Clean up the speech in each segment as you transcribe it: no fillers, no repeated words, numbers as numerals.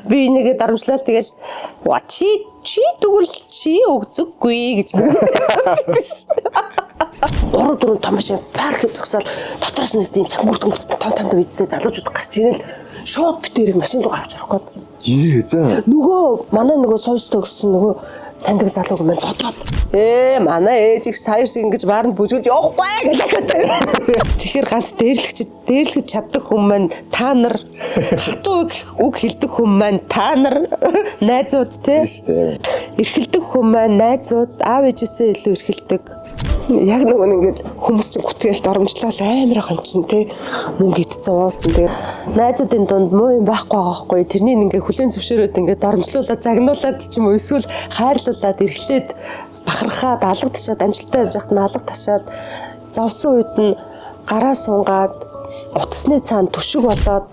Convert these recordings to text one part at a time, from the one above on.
Би нэгэ дарамжлал тэгэл чи тэгвэл чи өгзөггүй гэж би орон дөрөв тамашаа парк зогсоод дотроос нь тийм сангуурт том бидтэй залуучууд гарч ирэл шууд битэрийг машин руу авч орох гээд. За. Манай сойстой өгсөн таньдаг залууг маань зодоод манай ээж их саярс ингэж баарнд бүжгэлж явахгүй гэж хэлээд. Тэгэхээр ганц дээрлэгч чаддаг хүн маань та нар хатуу үг хэлдэг хүн маань та нар найзууд те. Эрхэлдэг хүн маань найзууд аав ээжээсээ илүү эрхэлдэг. Яг ингээд хүмүүс чинь гүтгээл доромжлол амар хончин те мөнгө идцэн ууцсан тэгээ найзуудын дунд муу юм байхгүй байгаа хгүй тэрний ингээд хүлэн зөвшөөрөөд ингээд доромжлуулаад загнуулаад ч юм уу эсвэл хайрлуулаад эрхлээд бахархаад алга ташаад амжилттай явж байхад нь алга ташаад зовсон үед нь гараа сунгаад утасны цаана түшиг болоод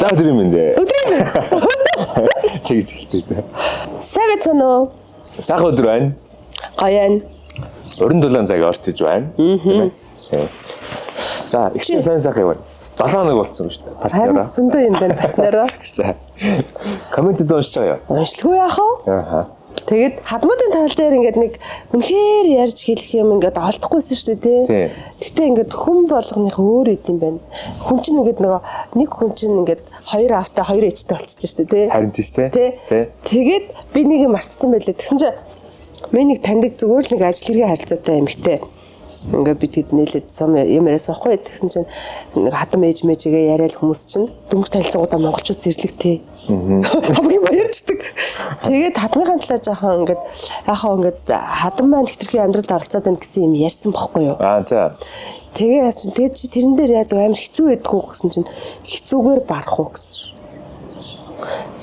За өдрийн мэнд. Чигж хэлтэй. Сайн байна уу? Сайхан өдөр байна. Гоё байна. Өрн дулаан цаг ортож байна. За, их сайн сайхан яваа. 7 хоног болсон шүү дээ. Партнераа. Сүндөө юм байна партнераа. За. Комментэд уншиж байгаа юу? Уншилгүй яах вэ? Ааха. Тэгээд хадмуудын тал дээр ингээд нэг үнэхээр ярьж хэлэх юм ингээд олдохгүйсэн шүү дээ тий. Гэтэ ингээд хүн болгоных өөр идэм байна. Хүн чинь ингээд нэг хүн чинь ингээд 2 автаа 2 ээжтэй болчихсон шүү дээ тий. Харин тийш тий. Тэгээд би нэг юм мартсан байлаа. Тэгсэн чинь миний нэг таньдаг зүгээр л нэг ажил хэргийн харилцаатай эмэгтэй. Ингээд бид хэд нээлээд сум юм яриас авахгүй. Тэгсэн чинь нэг хатам ээж мэжигээ яриад хүмүүс чинь дөнгөж танилцаагуудаа монголчууд зэрлэгтэй. Хамгийн баярчдаг. Тэгээд хадмынхаа талаар жаахан ингээд яхаа ингээд хадам маань хитрхи амьдралд оролцоод байна гэсэн юм ярьсан бохгүй юу? За. Тэгээд чи тэрэн дээр яадаг амар хэцүү байдг уу гэсэн чинь хэцүүгээр барах уу гэсэн.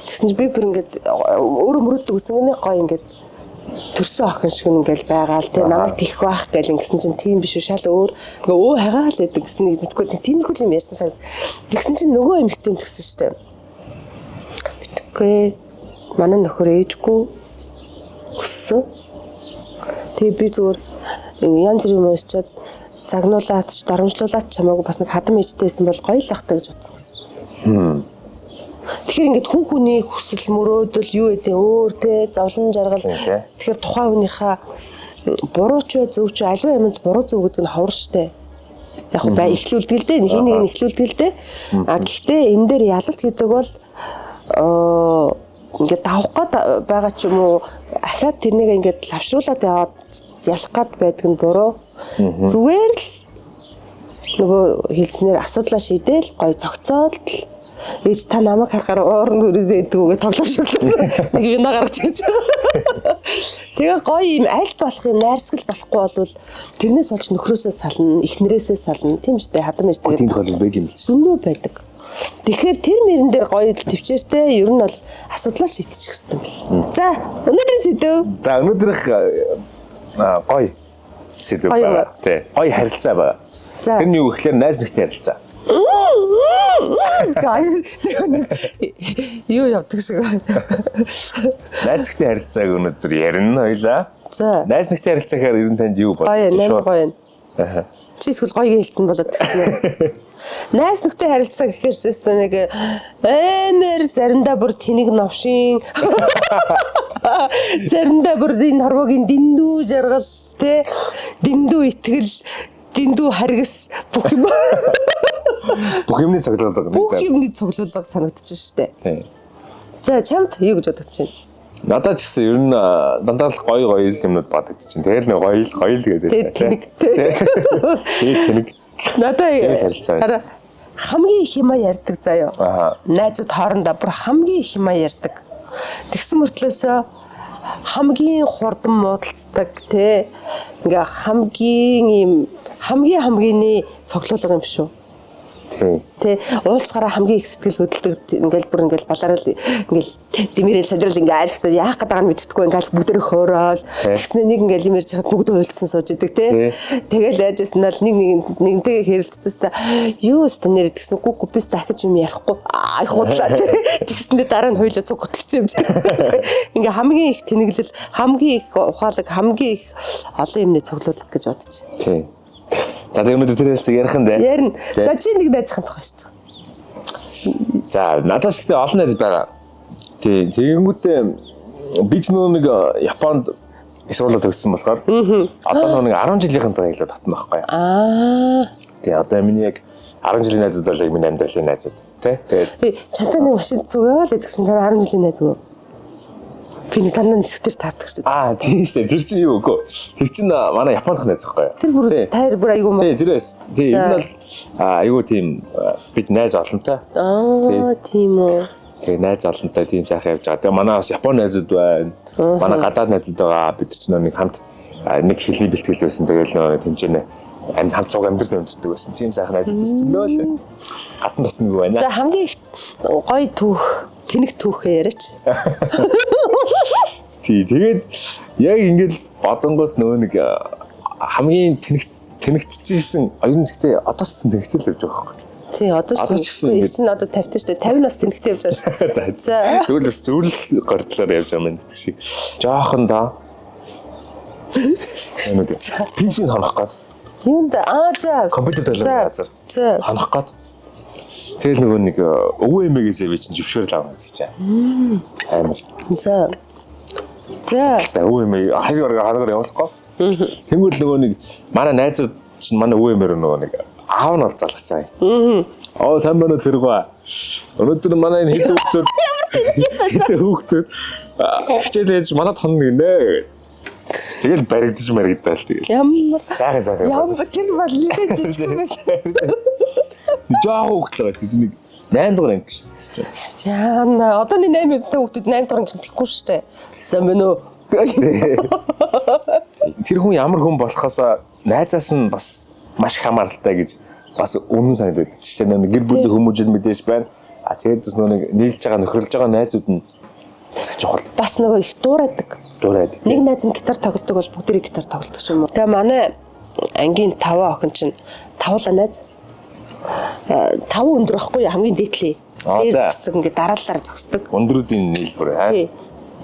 Тэгсэн чинь би бүр ингээд өөрөө мөрөддөг үсэнгний гой ингээд төрсөн охин шиг ингээл байгаа л тий намайг тийх байх гэл ингэсэн чинь тийм биш үү шал өөр хагаал байдаг гэсэн нэг мэдгүй тиймэрхүү юм ярьсан сая. Тэгсэн чинь нөгөө эмэгтэй тэгсэн штэ. Битгүй манай нөхөр ээжгүй өссөн. Тэгээ би зүгээр янз бүр юм уусчаад загнуулаад ч дарамжлуулаад ч хамаагүй бас нэг хадам ээжтэйсэн бол гоё л ахтай гэж бодсон. Тэгэхээр ингээд хүн хүний хүсэл мөрөөдөл юу гэдэг өөр те зовлон жаргал. Тэгэхээр тухайн хүнийхээ буруу ч вэ зөв ч аливаа юмд буруу зөв гэдэг нь ховор штэ. Яг хөө ихлүүлдэг л дээ. Хин нэг ихлүүлдэг л дээ. Гэхдээ энэ дээр ялалт гэдэг бол ингээд давах гээд байгаа ч юм уу ахаад тэрнийг ингээд лавшруулаад яваад ялах гээд байдаг нь буруу. Зүгээр л нөгөө хэлснээр асуудлаа шийдээл гой зогцоод ээж та намайг харахаар уурн гөрөөд өгөө тоглоомшгүй нэг юуна гаргаж ирж байгаа. Тэгээ гоё юм аль болох юм найрсгал болохгүй болвол тэрнээс олж нөхрөөсөө сална, эхнэрээсээ сална. Тийм шүү дээ. Хадам ээж тэгээд тийм тохиолдол байдаг юм л. Зөндөө байдаг. Тэгэхээр тэр мөрөн дээр гоё төвчээртэй ер нь бол асуудлаа шийдчих хэрэгтэй юм байна. За, өнөөдрийн сэдв. За, өнөөдрийнх гоё сэдв байна. Тэ. Гоё харилцаа байна. Тэр нь юу гэхээр найз нөхдөд харилцаа. Юу явдаг шиг. Найз нөхдөд харилцааг өнөөдөр ярина хоёлаа. За. Найз нөхдөд харилцаагаар ер нь танд юу бодож байна? Гоё. Чи эсвэл гоё хэлсэн болоод тэгсэн. Найз нөхдөд харилцаа гэхээрсээ нэг амар заримдаа бүр тэнэг новшин. Заримдаа бүр энэ хорвогийн дэндүү жаргал те дэндүү итгэл дэндүү харгас бүх юм. Бүх юмны цоглуулга. Бүх юмны цоглуулга санагдчих штэ. Тийм. За чамд юу гэж бодож байна? Надад ч гэсэн ер нь дандаа л гоё юмнууд бодогдож байна. Тэгэхээр нэг гоё л гэдэг. Тийм. Надад хамгийн их юм ярьдаг заяа. Найзууд хоорондоо бүр хамгийн их юм ярьдаг. Тэгсэн мөртлөөсөө хамгийн хурдан муудалцдаг те ингээ хамгийн хангины цоглуулга юм шүү. Тэ уулзгаараа хамгийн их сэтгэл хөдлөдөг ингээл бүр ингээл балаарал ингээл димэрэл сожрол ингээл айлстай яах гээд байгааг нь мэддэхгүй ингээл бүгдээ хөөрөөл тэгснэ нэг ингээл юм ярьж хаад бүгд уйлдсан сууж идэг те. Тэгэл яаж яснаа л нэгнтэйгээ хэрэлдэсэн юу өстө нэр тэгсэн гүг бис дахиж юм ярихгүй их худлаа те. Тэгснэ дараа нь хоёлоо цуг хөтлөцсөн юм чи. Ингээ хамгийн их тэнэглэл хамгийн их ухаалаг хамгийн их олон юмны цуглуулах гэж бодож. Тийм. За тэгээд өнөөдөр тэр хэлцэг ярих нь дээ. Ярина. За чи нэг найзахын тухай шүү дээ. За надаас ихтэй олон найз байгаа. Тийм. Тэгэнгүүтээ би ч нэг Японд их сургуулиуд төгссөн болохоор одоо нэг 10 жилийнхэнтэй хэлээд татна байхгүй. Тэгээ одоо миний яг 10 жилийн найзууд бол яг миний амьдралын найзууд тий. Тэгээд би чантай нэг машин зүгээвэл гэдгсэн тэр 10 жилийн найз үү? Би нэг танаа нисгтэр таардаг шүү дээ. Тийм шүү дээ. Тэр чинь юу үгүй. Тэр чинь манай Японд найз байхгүй. Тэр бүр тайр бүр айгүй мөн. Тийм энэ бол айгүй тийм бид найз олонтой. Тийм үү. Тэгээ найз олонтой тийм сайхан явж байгаа. Тэгээ манай бас Японы найзууд байна. Манай гадаад найзууд байгаа. Бид ч нэг хамт нэг хэлний бэлтгэл байсан. Тэгээл тэнцэнэ хамт цуг амьдрал амьддаг байсан. Тийм сайхан найзууд байсан л. Хатан дотног байна. За хамгийн их гоё түүх тэнэг түүхээ яриач. Тэгээд яг ингээд бодонгот нэг хамгийн тэнэгтжсэн оюун гэхдээ одоос тэнэгтэл явж байгаа байхгүй. Тий, одоо ч чинь одоо 50 шүү дээ. 50 нас тэнэгтэй явж байгаа шүү. За. Тэгвэл бас зөвлөл гордлоор явж байгаа юм гэдэг шиг. Жохон да. Энэгээ. PC ханах гээд. Юунд за компьютер талаар газар. За. Ханах гээд. Тэгэл нөгөө нэг өвөө эмээгээс би чинь зөвшөөрөл авах гэж чаа. Амар. За. Өвөө эмээ хаагаар явуулахгүй. Тэнгүүл нөгөө нэг манай найзууд чинь манай өвөө эмээр нөгөө нэг аав нь бол залгаж байгаа. Сайн байна уу тэргүй. Өнөөдөр манай энэ хэд хүүхдүүд хичээл яаж манад хонно гинэ. Тэгэл баригдаж маригдал тэгэл. Ямар сайхан. Ямар тэр бол лигээ жижигхээс. Жаа хүүхдлээ чинь нэг 8 дугаар анги шүү дээ. Яна одоо нэг 8 дэх хүүхдүүд 8 дугаар анги тэхгүй шүү дээ. Сайн байна уу? Тэр хүн ямар хүн болохоос найзаас нь бас маш их хамааралтай гэж бас өмнө санагдав. Жишээ нь гэр бүлийн хүмүүжил мэдээж байна. Тэгээд нэг нийлж байгаа нөхөрлж байгаа найзууд нь зэрэг чухал. Бас нөгөө их дуурайдаг. Нэг найз нь гитар тоглодог бол бүгдээрээ гитар тоглодог юм уу? Тэгээ манай ангийн 5 охин чинь тавуулаа найз. 5 өндөр байхгүй хамгийн дээдлээ. Дээр зогсдог ингээд дараалалаар зогсдог. Өндрүүдийн нийлбэр.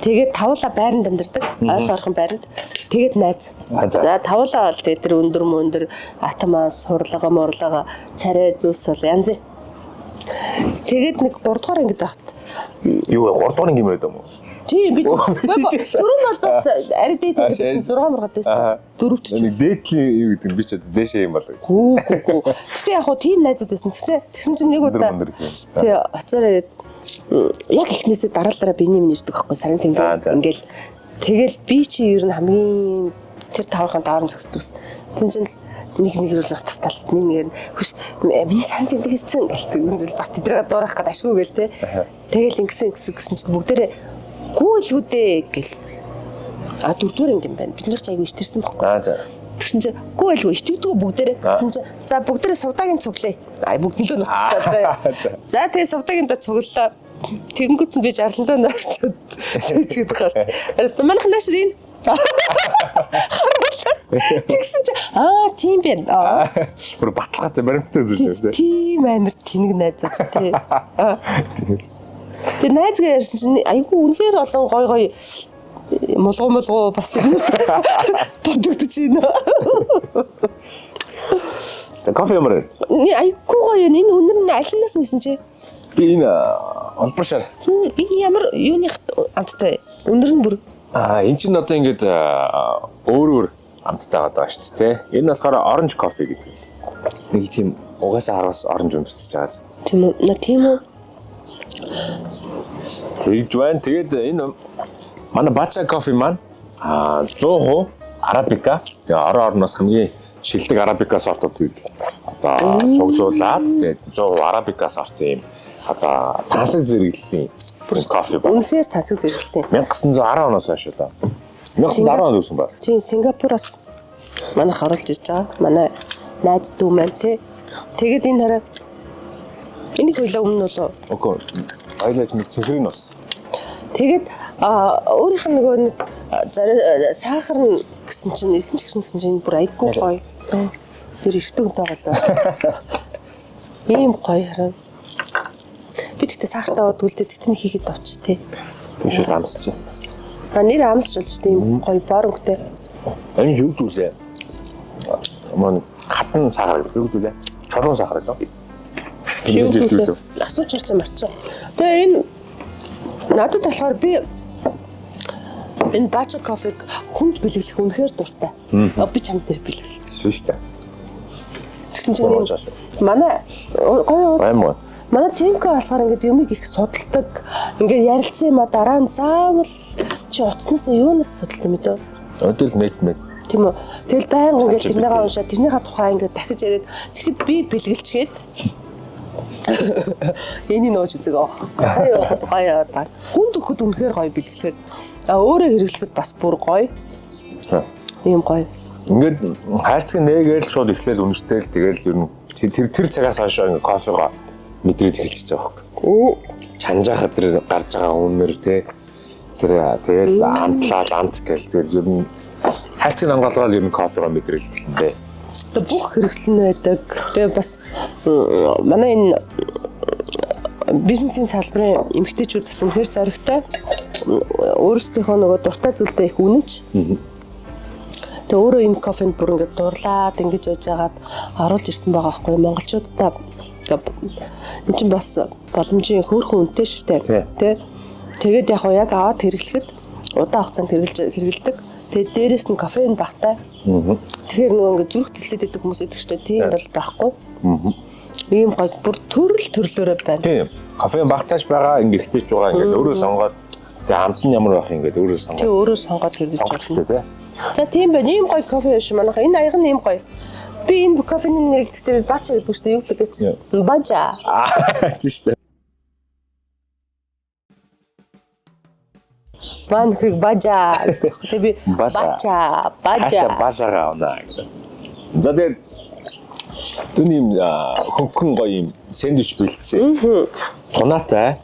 Тэгээд тавуулаа байранд амьдардаг. Ойрхон байранд. Тэгээд найз. За тавуулаа бол тэр өндөр атомаас хурлага морлого царай зүс бол янз. Тэгээд нэг 3 дугаар ангид багт. Юу 3 дугаар анги юм байд юм уу? Тийм бид дөрөв бол бас ари дээд гэсэн 6 мургаад байсан. Дөрөвч. Нэг дээдлийн юу гэдэг нь би ч дээшээ юм болоо. Гүү. Тэгтээ яг хуу тийм найзууд байсан. Тэгсэн чинь нэг удаа тий оцоор яг ихнээсээ дараалалаа биний юм нэрдэг байхгүй сарын тэнгэр ингээл тэгэл би чи ер нь хамгийн тэр тавхан даарн зогсдог. Тин чинь нэг рүү нутас талс нэг хөш миний сарын тэнгэр ирсэн гэлдэг. Энэ бас тэдрээ дуурах гээд ашгүй гээл те. Тэгэл ингэсэн чинь бүгдээрээ гүйлгүүдээ гэл. Дөрөвдөр анги юм байна. Бид нар ч айгүй ичтерсэн байхгүй. Тэгсэн чинь гүйлгүй ичтэгдгүү бүгдээрээ. Тэгсэн чинь за бүгдээрээ сувдагийн цуглаа. Бүгднөө нутастай. За тэгээ сувдагийн доо цуглаа. Тэгэнгүүт нь би жарлалаа нөрчөөд шийдгээд гарч. Манайх нааш рийн. Тэгсэн чинь тийм байна. Бүр баталгаатай баримттай зүйл шүү дээ. Тийм амар тэнэг найзууд тий. Тэгээ найзгаа ярьсан чинь айгүй үнэхээр олон гой молгоо бас юм бодогдож байна. За кофе ямар? Айгүй гоё энэ өнөр нь алинаас нисэн чи. Би энэ олборшаар. Энэ ямар юуных амттай өнөр нь бүр. Энэ чинь одоо ингээд өөр амттай байгаа шүү дээ. Энэ болохоор orange coffee гэдэг. Нэг тийм угаасаа хараас orange өмсөж байгаа. Тийм үү? Тийм үү? Тэгж байна. Тэгээд энэ манай Bacha coffee маань 100% Arabica. Тэгээ орноос хамгийн шилдэг Arabica сортуудыг одоо цуглуулад тэгээд 100% Arabica сортын одоо тасаг зэрэглэлийн кофе байна. Үнэхээр тасаг зэрэглэлийн. 1910 оноос хойш одоо. 1910 онд үүсэн байна. Тийм Сингапураас манайх оруулж ирж байгаа. Манай найз дүү маань те. Тэгээд энэ хараа Энийг хоёлаа өмнө болоо. Окей. Айлаач нэг цэхрийн бас. Тэгээд өөрийнх нь нөгөө нэг сахар нь гэсэн чинь 9 ч гэсэн чинь бүр айгүй гоё. Тэр ихтэй хүнтэй болоо. Ийм гоё хараа. Би тэгтээ сахартай аваад үлдээ тэгтний хийгээд авч тий. Би шүү амсч. Нэр амсч болж тийм гоё боронгтой. Энэ юу зүйлээ? Мөн хатан сахар юу зүйлээ? Чорон сахар лөө. Юу зүйлээ? Асууж харсан марцсан. Тэгээ энэ надад болохоор би энэ бача кофег хүнд бэлэглэх үнэхээр дуртай. Би чам дээр бэлгэлсэн. Тийм шүү дээ. Тэгсэн чинь манай гоё аймаа. Манай Тинко болохоор ингээд юмыг их судалдаг. Ингээд ярилцсан юм а дараа нь заавал чи утаснаас юунаас судалт юм дөө. Өдөл мэд. Тийм үү. Тэгэл байнга ингээд тэрнийгээ уншаад тэрнийхээ тухай ингээд дахиж яриад тэгэхэд би бэлгэлчгээд энийг нууж үзэг аа. Гоё гоё та. Хүнд өгөхөд үнэхээр гоё бэлгэлэхэд. Өөрөө хэрэглэхэд бас бүр гоё. Ийм гоё. Ингээд хайрцаг нээгээл шууд эхлээл үнэштэл тэгэл ер нь тэр цагаас хойш ингээд кофего мэдрээд эхэлчихэж байгаа юм. Чанжаахад тэр гарч байгаа үнээр те тэр тэгэл амтлаад амт гэл тэр ер нь хайрцаг хамгаалгаад ер нь кофего мэдрэл эхэлнэ. Тэгээ бүх хэрэгслэн байдаг. Тэгээ бас манай энэ бизнесийн салбарын эмэгтэйчүүд бас үнэхээр зоригтой. Өөрсдийнхөө нөгөө дуртай зүйлдээ их үнэнч. Тэгээ өөрөө энэ кофенд бүр ингээд дурлаад ингэж яж хагаад оруулж ирсэн байгаа байхгүй монголчуудаа. Энд чинь бас боломжийн хөөрхөн үнэтэй шүү дээ. Тэ. Тэгээд яг аваад хэрэглэхэд удаан хугацаанд хэрэгэлдэг. Тэгээд дээрэс нь кофеин багтай. Тэгэхээр нөгөө ингээд зүрх дэлсэд идэх хүмүүс идэх штэ тийм бол байхгүй. Ийм гоё бүр төрлөөрөө байна. Тийм. Кофеин багтааш байгаа ингэхтэйч байгаа ингээд өөрөө сонгоод тэгээ хамт нь ямар байх юм ингээд өөрөө сонгоод. Тий өөрөө сонгоод хэрэглэж байгаа тийм. За тийм байна. Ийм гоё кофе шүү манайха. Энэ аяг нь ийм гоё. Би энэ кофений нэрийг тэгтээ бача гэдэг үстэй юу гэдэг гэж. Бажа. Тийм шүү дээ. Банхыг бажа. Тэгээ би бача. Бажага онаа. За тэгээд түүний хөнгөн гоё юм сэндвич бэлдсэн. Тунаатай.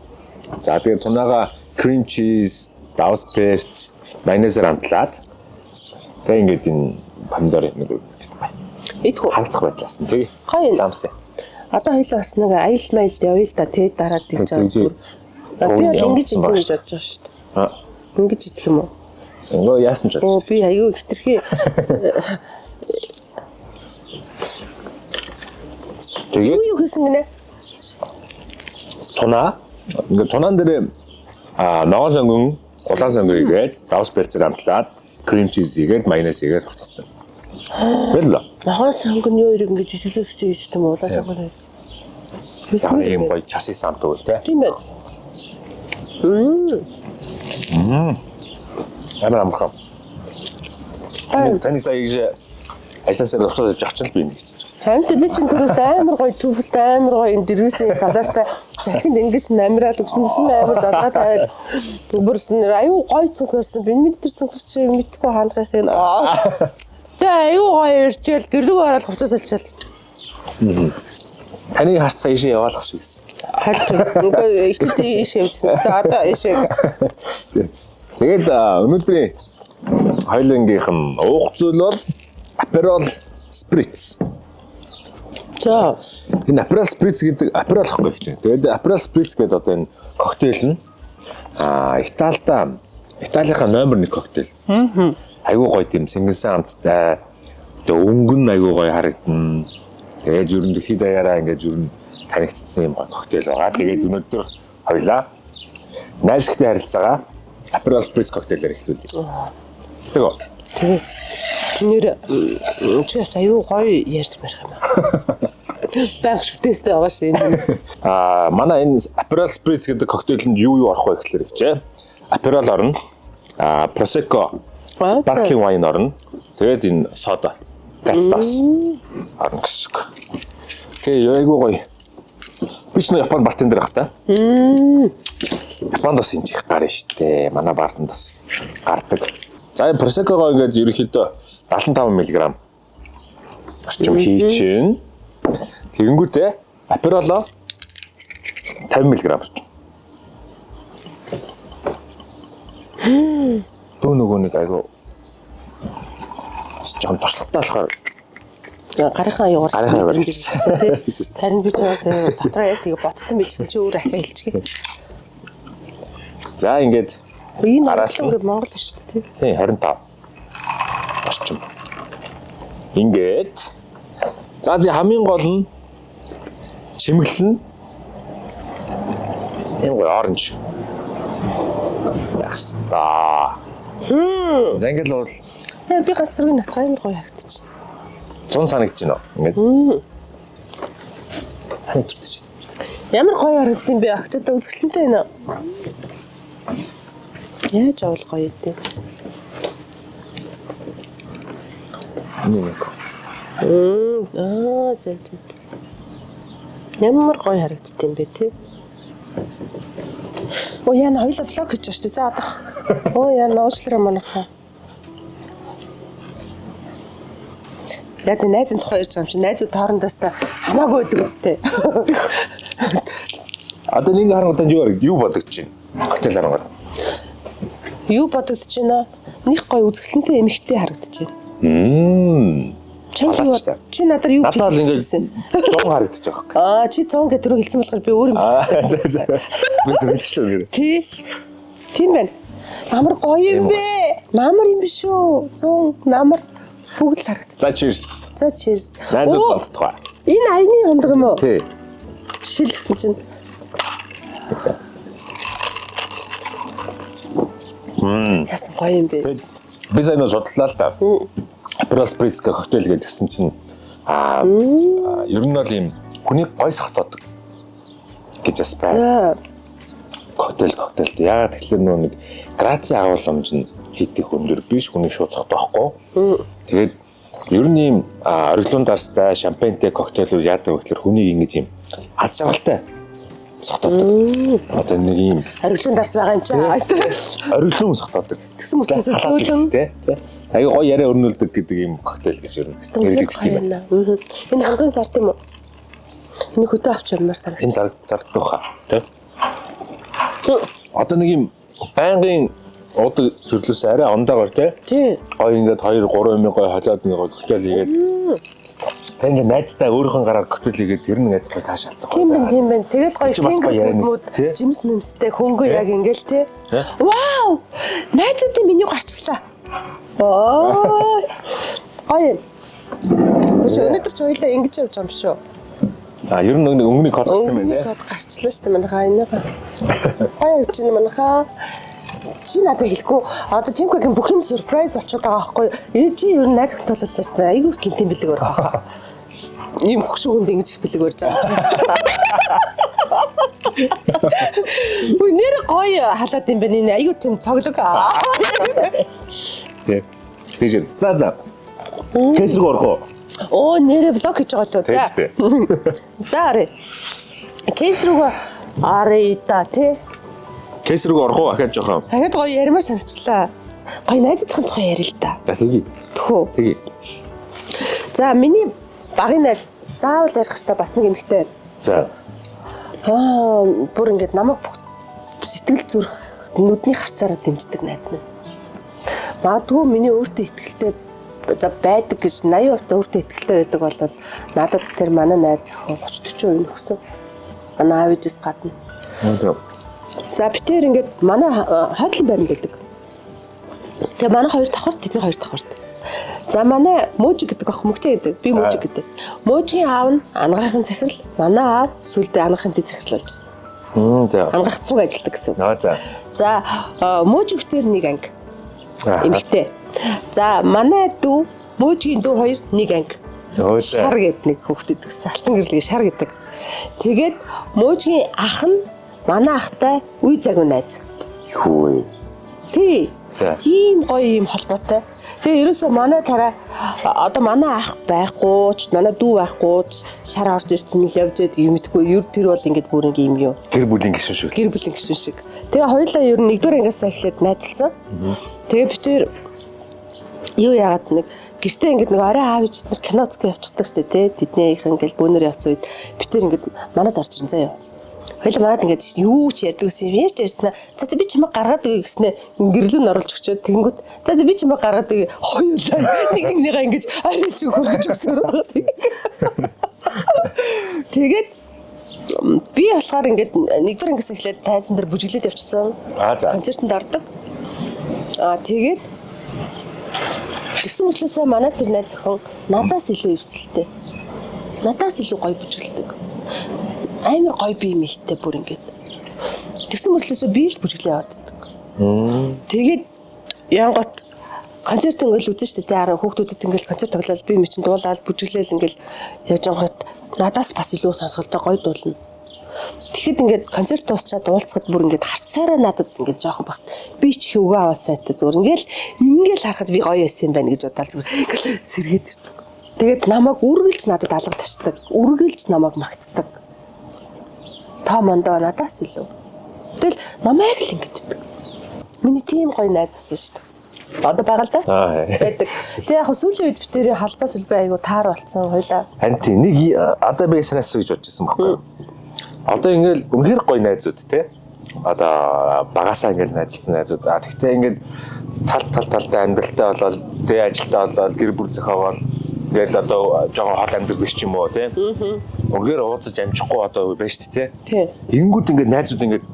За тэгээд тунаага cream cheese, даус перц, майонезээр хамтлаад тэгээд ингээд энэ помидор нэг идэх үү? харагдах байдлаас нь тий. Гоё. Ламсаа. Одоо хоёул бас нэг аялал маялд явъя л да тий дараад тэгж байгаа. Би бол ингэж идэх гэж бодож байгаа шүү дээ. Ингэж идэх юм уу? Ингээ яасан ч байна. Би аягүй хитрхи. Тэгээд юу хийсэн гинэ? Тунаа. Ингээ тунаан дээр ногоон сонгон, улаан сонгон игээд даус перцээр хамтлаад cream cheese игээд майонез игээд хутгацсан. Бэлла. Ногоон сонгон юу ингэж жижиглэж ийж юм улаан сонгон. Яа юм гоё часи самт уу те. Тийм байна. Ямар амархан. Таны сая ажлаасаа авчиж очсон л би ингэж. Танд би чинь түрүүс амар гоё төвлөлтэй амар гоё энэ дэрвэсийн калаштай салхинд ингэж намираад өгсөн амар додгаа тавиад бүрсэн аюу гоё цүнх ярьсан би тэр цүнх чи мэдхгүй хандах юм. Тэгээ аюу гоё ирчээл гэрлэг ороод хуцаа соличаал. Таны харцаа ийшээ яваалах шиг байсан. Харч ингээ ихтэй ийшээ явсан. Одоо ийшээ. Тэгээд өнөөдрийн хоёулангийнх нь уух зүйл бол Aperol Spritz. За энэ Aperol Spritz гэдэг Aperol ахгүй гэж байна. Тэгээд Aperol Spritz гэдэг одоо энэ коктейл нь Италийнхаа номер 1 коктейл. Айгуу гоё тийм сэнгэнсэн амттай. Тэгээ өнгөн айгуу гоё харагдана. Тэгээд ер нь дэлхийд даяараа ингээд ер нь танигдсан юм гоё коктейл байгаа. Тэгээд өнөөдөр хоёлаа найзтай харилцаагаа Aperol Spritz коктейлээр эхлүүлье. Тэгээ нэр чи аюу гоё ярьж барих юм аа. Банк шүтээстэй байгаа шин. Манай энэ Aperol Spritz гэдэг коктейлэнд юу орох вэ гэхлээр гэжээ. Aperol орно. Prosecco, sparkling wine орно. Тэгээд энэ сода, Gazdas орно гэсэн. Тэгээ айгуу гоё. Би ч нэг Японд бартендер байх та. Японд бас энэ их гарна штэ. Манай бартанд бас гардаг. За Prosecco-го ингээд ерөнхийдөө 75 мг орчим хий чинь. Тэгэнгүүтээ Aperol-о 50 мг орч. Дөө нөгөө нэг айгу жоохон туршлагатай болохоор гарынхаа аюугаар гарынхаа аюугаар тий. Харин би сая дотроо яг тэгээ ботцсон байжсэн чи өөр ахиа хэлчихье. за ингээд Энэ араас ингээд Монгол биш тий. тий 25 орчим. Ингээд за хамгийн гол нь чимэглэл нь энэ гоо оранж яста. За ингээд л бол Би ганцрыг натгай амар гоё харагдчих. 100 санагдаж байна. Ингээд. Хайчдаж. Ямар гоё харагдсан бэ? Актад үзэсгэлэнтэй байна. Яаж авал гоё дээ. Нэг. За. Ямар гоё харагдсан юм бэ те? Оо яна хоёлаа влог хийж байгаа шүү дээ. За одох. Оо яна уучлаарай манайхаа. Яг найзын тухай ярьж байгаа юм чи найзууд хоорондоос та хамаагүй байдаг үстэй. Одоо нэг харангуй танд юу бодогдож байна? Коктейл харангуй. Юу бодогдож байна? Них гоё үзэсгэлэнтэй эмэгтэй харагдаж байна. Чи надад юу гэж хэлсэн? 100 харагдаж байгаа. Чи 100 гэдэг түрүү хэлсэн болохоор би өөр юм за. Би төрөлчлөө. Тий. Тийм байна. Намар гоё юм бэ? Намар юм биш үү? 100 намар бүгд л харагдаж. За cheers. За cheers. Найзууд бодтугай. Энэ аяны хондог юм уу? Тий. Шилгсэн чинь. Яасан гоё юм бэ? Би сайн судлаа л та. Aperol Spritz гэх коктейл гэдгсэн чинь ер нь бол ийм хүний гой сахтаад гэж бас байна. Коктейл яагаад тэгэхээр нэг граци агуулмж нь хийдэх өндөр биш хүний шууд сахтай байхгүй. Тэгээд ер нь ийм ориглон дарстай шампаньтай коктейлүүд яадаг вэ гэхээр хүнийг ингэж ийм аз жаргалтай сахтаад. Одоо нэг ийм ориглон дарс байгаа юм чи. Ориглон сахтаад. Тэгсэн мөртлөөс зөөлөн тий. Аяга гоё яриа өрнүүлдэг гэдэг юм коктейл гэж ер нь яригддаг юм байна. Энэ ханган сард юм уу? Энэ хөтөө авч явмаар санагдав. Энэ зарддаг хаа тий. Одоо нэг юм байнгын уудаг төрлөөс арай ондоогоор тий. Гоё ингээд 2-3 юм гоё холиод нэг гоё коктейл хийгээд тэгээд найзтай өөрийнхөө гараар коктейл хийгээд тэр нэг адилхан тааш авдаг. Тийм байна. Тэгээд гоё шингүүд жимс мэмстэй хөнгөө яг ингээл тий. Вау! Найзуудын меню гарчлаа. Оо. Гоё. Өнөөдөр ч хоёлаа ингэж явж байгаа юм шүү. Ер нь нэг өнгөний код гарсан байна тий. Код гарчлаа шүү дээ манайхаа энийгээ. Хоёр чинь манайхаа чи надад хэлэхгүй одоо Тимкагийн бүх юм сюрприз болчиход байгаа байхгүй юу? Чи ер нь найз хөлтэй боллоос айгүй гинтийн бэлэг өрөх байгаа. Ийм хөгшүүнд ингэж их бэлэг өрж байгаа. Үгүй нэр гоё халаад юм байна энэ айгүй тийм цоглог. Тий. Тэгэж. За. Кейс рүү орох уу? Оо нэрээ влог хийж байгаа лөө. За. За арай. Кейс рүү арай та тий. Кейс рүү орох уу? Ахаад жоохон. Ахаад гоё ярмаар санагчлаа. Гоё найзуудын тухай ярил л да. За тэгье. Тэгье. За миний багын найз заавал ярих хэрэгтэй бас нэг эмэгтэй. За. Бүр ингээд намайг сэтгэл зүрх нүдний харцаараа дэмждэг найз минь. Магадгүй миний өөртөө итгэлтэй байдаг гэж 80% өөртөө итгэлтэй байдаг бол надад тэр манай найз охин 30-40% нөхсөн. Манай аав ээжээс гадна. За битээр ингээд манай хойдлон байранд байдаг. Тэгээ манай хоёр давхар тэдний хоёр давхарт. За манай Мөөжи гэдэг ах мөгтэй гэдэг. Би Мөөжи гэдэг. Мөөжигийн аав нь ангаахын захирал, манай аав сүлдээ ангаахын захирал болж байсан. Ангаах цуг ажилладаг гэсэн. За Мөөжи битээр нэг анги. Эмэгтэй. За манай дүү Мөөжигийн дүү хоёр нэг анги. Шар гэдэг нэг хүүхэд гэсэн. Алтан гэрлэгийн шар гэдэг. Тэгээд Мөөжигийн ах нь манай ахтай үе загуу найз. Хөөе. Тий. Ийм гоё ийм холбоотой. Тэгээ ерөөсөө манай тараа одоо манай ах байхгүй ч манай дүү байхгүй ч шар орж ирсэн л явж байд юм мэдгүй. Ер тэр бол ингээд бүр ингээм юм. Гэр бүлийн гишүүн шиг. Гэр бүлийн гишүүн шиг. Тэгээ хоёулаа ер нь 1-р ангиасаа эхлээд найзалсан. Тэгээ би тэр юу яагаад нэг гэртээ ингээд нэг орой аав ээж нар кино үзэх явчихдаг шүү дээ. Тэднийх ингээд бөөнөр явц үед би тэр ингээд манад орж ирэн заяа. Хоёул манад ингээд юу ч ярьдаг гэсэн юм ярьснаа. За би чамайг гаргаад өгье гэснээр гэрлүүн оруулж өчөөд тэгэнгүүт за би чамайг гаргаад өгье. Хоёулаа нэгнийгаа ингэж арай чи хөргөж өгсөөр байгаа. Тэгээд би болохоор ингээд нэгдүгээр ангиас эхлээд тайзан дээр бүжиглээд явчихсан. Концертанд ордог. Тэгээд тэгсэн мэтлээсээ манай тэр найз охин надаас илүү өвсөлтэй. Надаас илүү гоё бүжиглдэг. Амар гоё бие мэхтэй бүр ингээд. Тэгсэн мэтлээсээ би л бүжиглээ явааддаг. Тэгээд янгот концерт ингээл үзэн штэ тий хүүхдүүдэд ингээл концерт тоглоод би мэчин дуулаад бүжиглээл ингээл явж байгаад надаас бас илүү сонсголтой гоё дуулна. Тэгэхэд ингээд концерт дуусчаад уулзахад бүр ингээд харцаараа надад ингээд жоохон багт би ч их өвөө аваасаа та зүгээр ингээл харахад би гоё байсан юм байна гэж бодоод зүгээр сэргээд ирдэг. Тэгээд намайг үргэлж надад алга ташдаг. Үргэлж намайг магтдаг. Та мондоо надаас илүү. Тэгэл намайг л ингэддэг. Миний тийм гоё найз асан шүү дээ. Одоо байгаа л да. Байдаг. Тэгээ яг сүүлийн үед битэрийн халбаа сүлбээ айгу таар болцсон хойлоо. Харин тийм нэг одоо би санаас гэж бодож байсан байхгүй юу? Одоо ингээл үнэхээр гоё найзууд те. Одоо багасаа ингээл найзлсан найзууд. Тэгтээ ингээд талтай амьдралтай болоод тэ ажилтаа болоод гэр бүл зохиогоол ингээл одоо жоохон хол амьдрал биш ч юм уу те. Үнэхээр уулзаж амжихгүй одоо байж тээ. Тий. Ингүүд ингээд найзууд ингээд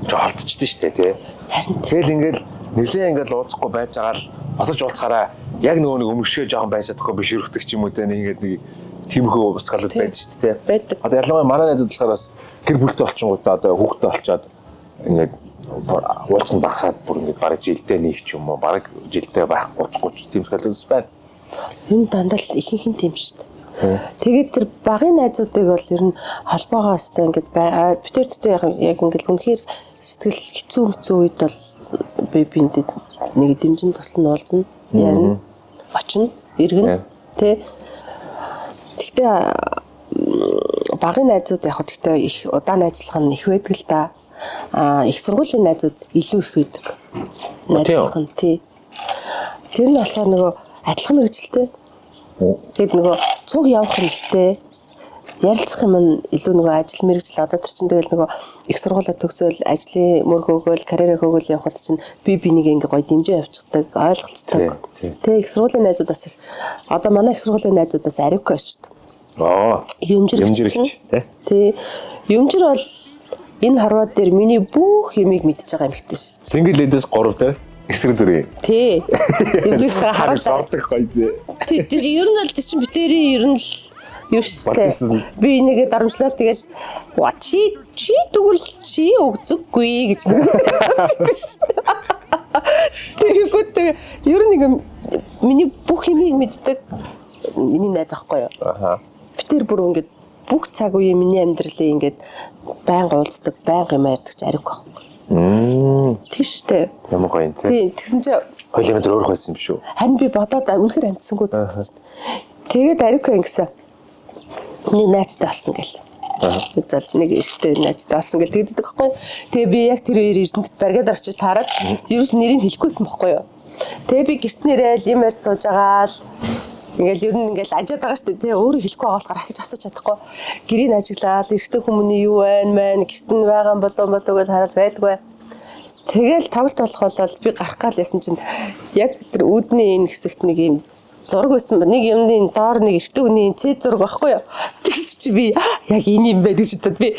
жолтчихдээ штэ те. Харин тэгэл ингээл нэлээ ингээл уулзахгүй байж байгаа л осож уулзахаараа яг нөгөө нэг өмгшөө жоохон байж чадахгүй биш өрхтөг ч юм уу те нэг ингээд нэг тиймэрхүү босгалууд байдаг шүү дээ. Байдаг. Одоо ялангуяа манай найзууд болохоор бас гэр бүлтэй болчихгоодаа одоо хүүхдтэй болчоод ингээд уулзсан багсаад бүр ингээд бараг жилдээ нэг ч юм уу бараг жилдээ байхгүй 30 тийм босгалууд байна. Энэ дандаа л ихэнх нь тийм шүү дээ. Тэгээд тэр багын найзуудыг бол ер нь холбоогоо өстэй ингээд битэрдтэй яг ингээд үнэхээр сэтгэл хэцүү үед бол бибиндэд нэг дэмжин туслан уулзна. Ярина. Очно. Иргэн. Тэ. Гэхдээ багын найзууд яг гэхдээ их удаан найзлах нь их байдаг л да. Их сургуулийн найзууд илүү их байдаг. Найзлах нь тий. Тэр нь болохоор нөгөө адилхан мэрэгчлээ. Тэгээд нөгөө цуг явах юм ихтэй. Ярилцах юм нь илүү нөгөө ажил мэрэгжил одоо тэр чинь тэгэл нөгөө их сургуулаа төгсөөл ажлын мөрг өгөөл карьераа өгөөл явхад чинь би бинийг ингээ гоё дэмжиж явчихдаг, ойлголцдог. Тэ их сургуулийн найзуудаас их одоо манай их сургуулийн найзуудаас ариука шүү дээ. Юмжирч тий. Юмжир бол энэ харваад дээр миний бүх юмыг мэдчихэж байгаа юм ихтэй шүү. Single ladies 3 те. Эсрэг дүрээ. Тий. Юмжирч байгаа харуулдаг гоё зэ. Тий. Ер нь л тэр чинь битэрийн ер нь юу шүү. Би нэгэ дарамжлал тэгэл чи тэгвэл чи өгзөггүй гэж бодчихсон шүү. Тэгэнгүүт ер нь нэг миний бүх юмыг мэддэг миний найз ахгүй юу. Битэр бүр ингээд бүх цаг үеийн миний амьдралыг ингээд байнга уулздаг, байнга юм ярьдаг ч ариук байхгүй. Тийштэй. Ямар гоё юм те. Тий, тэгсэн чи хоёулаа өдөр өөр байсан юм шүү. Харин би бодоод үнэхээр амтсангүй зүгт. Тэгээд ариук ингэсэн. Нэг найзтай болсон гэл. Үзэл нэг эрэгтэй найзтай болсон гэл тэгдэг байхгүй. Тэгээ би яг тэр үеэр Эрдэнэтэд бариад орчиж таарад ерөөс нэрийг хэлэхгүйсэн байхгүй юу. Тэгээ би гэрт нэрэл юм ярьж сууж байгаа л ингээл ер нь ингээл ажиад байгаа шүү дээ тий өөрөө хэлэхгүй байгаа болохоор ахиж асууж чадахгүй гэрийг ажиглаад эрэгтэй хүмүүний юу байна мэн гэрт нь байгаа болов гэж хараад байдгүй. Тэгэл тоглолт болох болол би гарах гал ясан чинь яг тэр үүдний энэ хэсэгт нэг юм зураг байсан ба нэг юмны доор нэг эрэгтэй хүний цээ зураг байхгүй юу. Тэгс чи би яг энэ юм байд гэж бодод би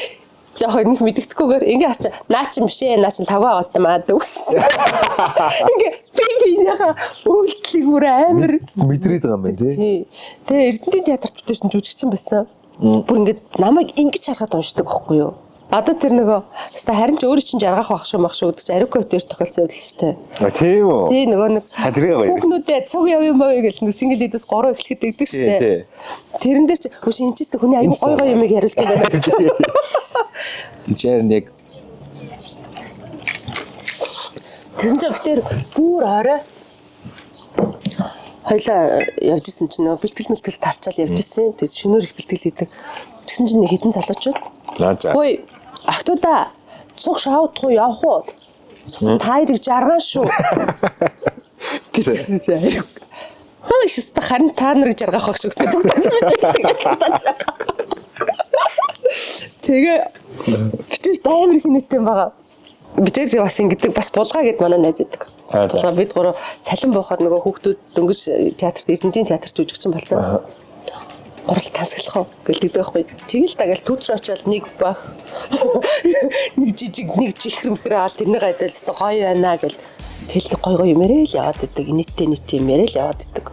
жоохон нэг мэддэхгүйгээр ингээ хаач наа чи биш ээ наа чи лавга байгаас таа дөгс. Ингээ бинийхээ үйлчлэг бүр амар мэдрээд байгаа юм байна тий. Тэгээ Эрдэнэтийн театрт бүтээсэн жүжигчин байсан. Бүр ингээ намайг ингэж харахад уншдаг байхгүй юу. Одоо тэр нөгөө харин ч өөрөө чинь жаргах байх шүү гэдэг чинь ариук дээр тохиолдсон байдал шүү дээ. Тийм үү. Тий нөгөө нэг хүүхнүүдэд цуг яв юм бай гэл нэг single ladies 3 эхлэхэд дэгдэг шүү дээ. Тэрэн дээр чи хүш энэчээс хүний аюу гой юмыг хариулдаг байна. Жишээ нь яг тэгсэн чинь битэр бүр орой хоёлаа явж исэн чинь нөгөө бэлтгэл тарчаал явж исэн. Тэг шөнөөр их бэлтгэл хийдэг. Тэгсэн чинь нэг хідэн залуучууд. Хөөе ахтуда цуг шаавдах уу явах уу? Та хоёрыг жаргана шүү. Тэгсэн чинь хөөе шиста харин та нарыг жаргах байх шүү гэсэн. Тэгээ битэр амар их нийттэй байгаа. Битэр бас ингэдэг бас булгаа гэд манай найз байдаг. Булгаа бид гурав цалин буухаар нөгөө хүүхдүүд дөнгөж театрт Эрдэнэтийн театрт жүжигчин болсон. Гурал тасаглах гэлдэг байхгүй. Тэгэл та гэл түүч очиад нэг баг нэг жижиг нэг чихэр мэхэр аваад тэрнийг айдал өстө гоё байна гэл тэгэл гоё юмэрэл яваад идэг. Нийттэй юмэрэл яваад идэг.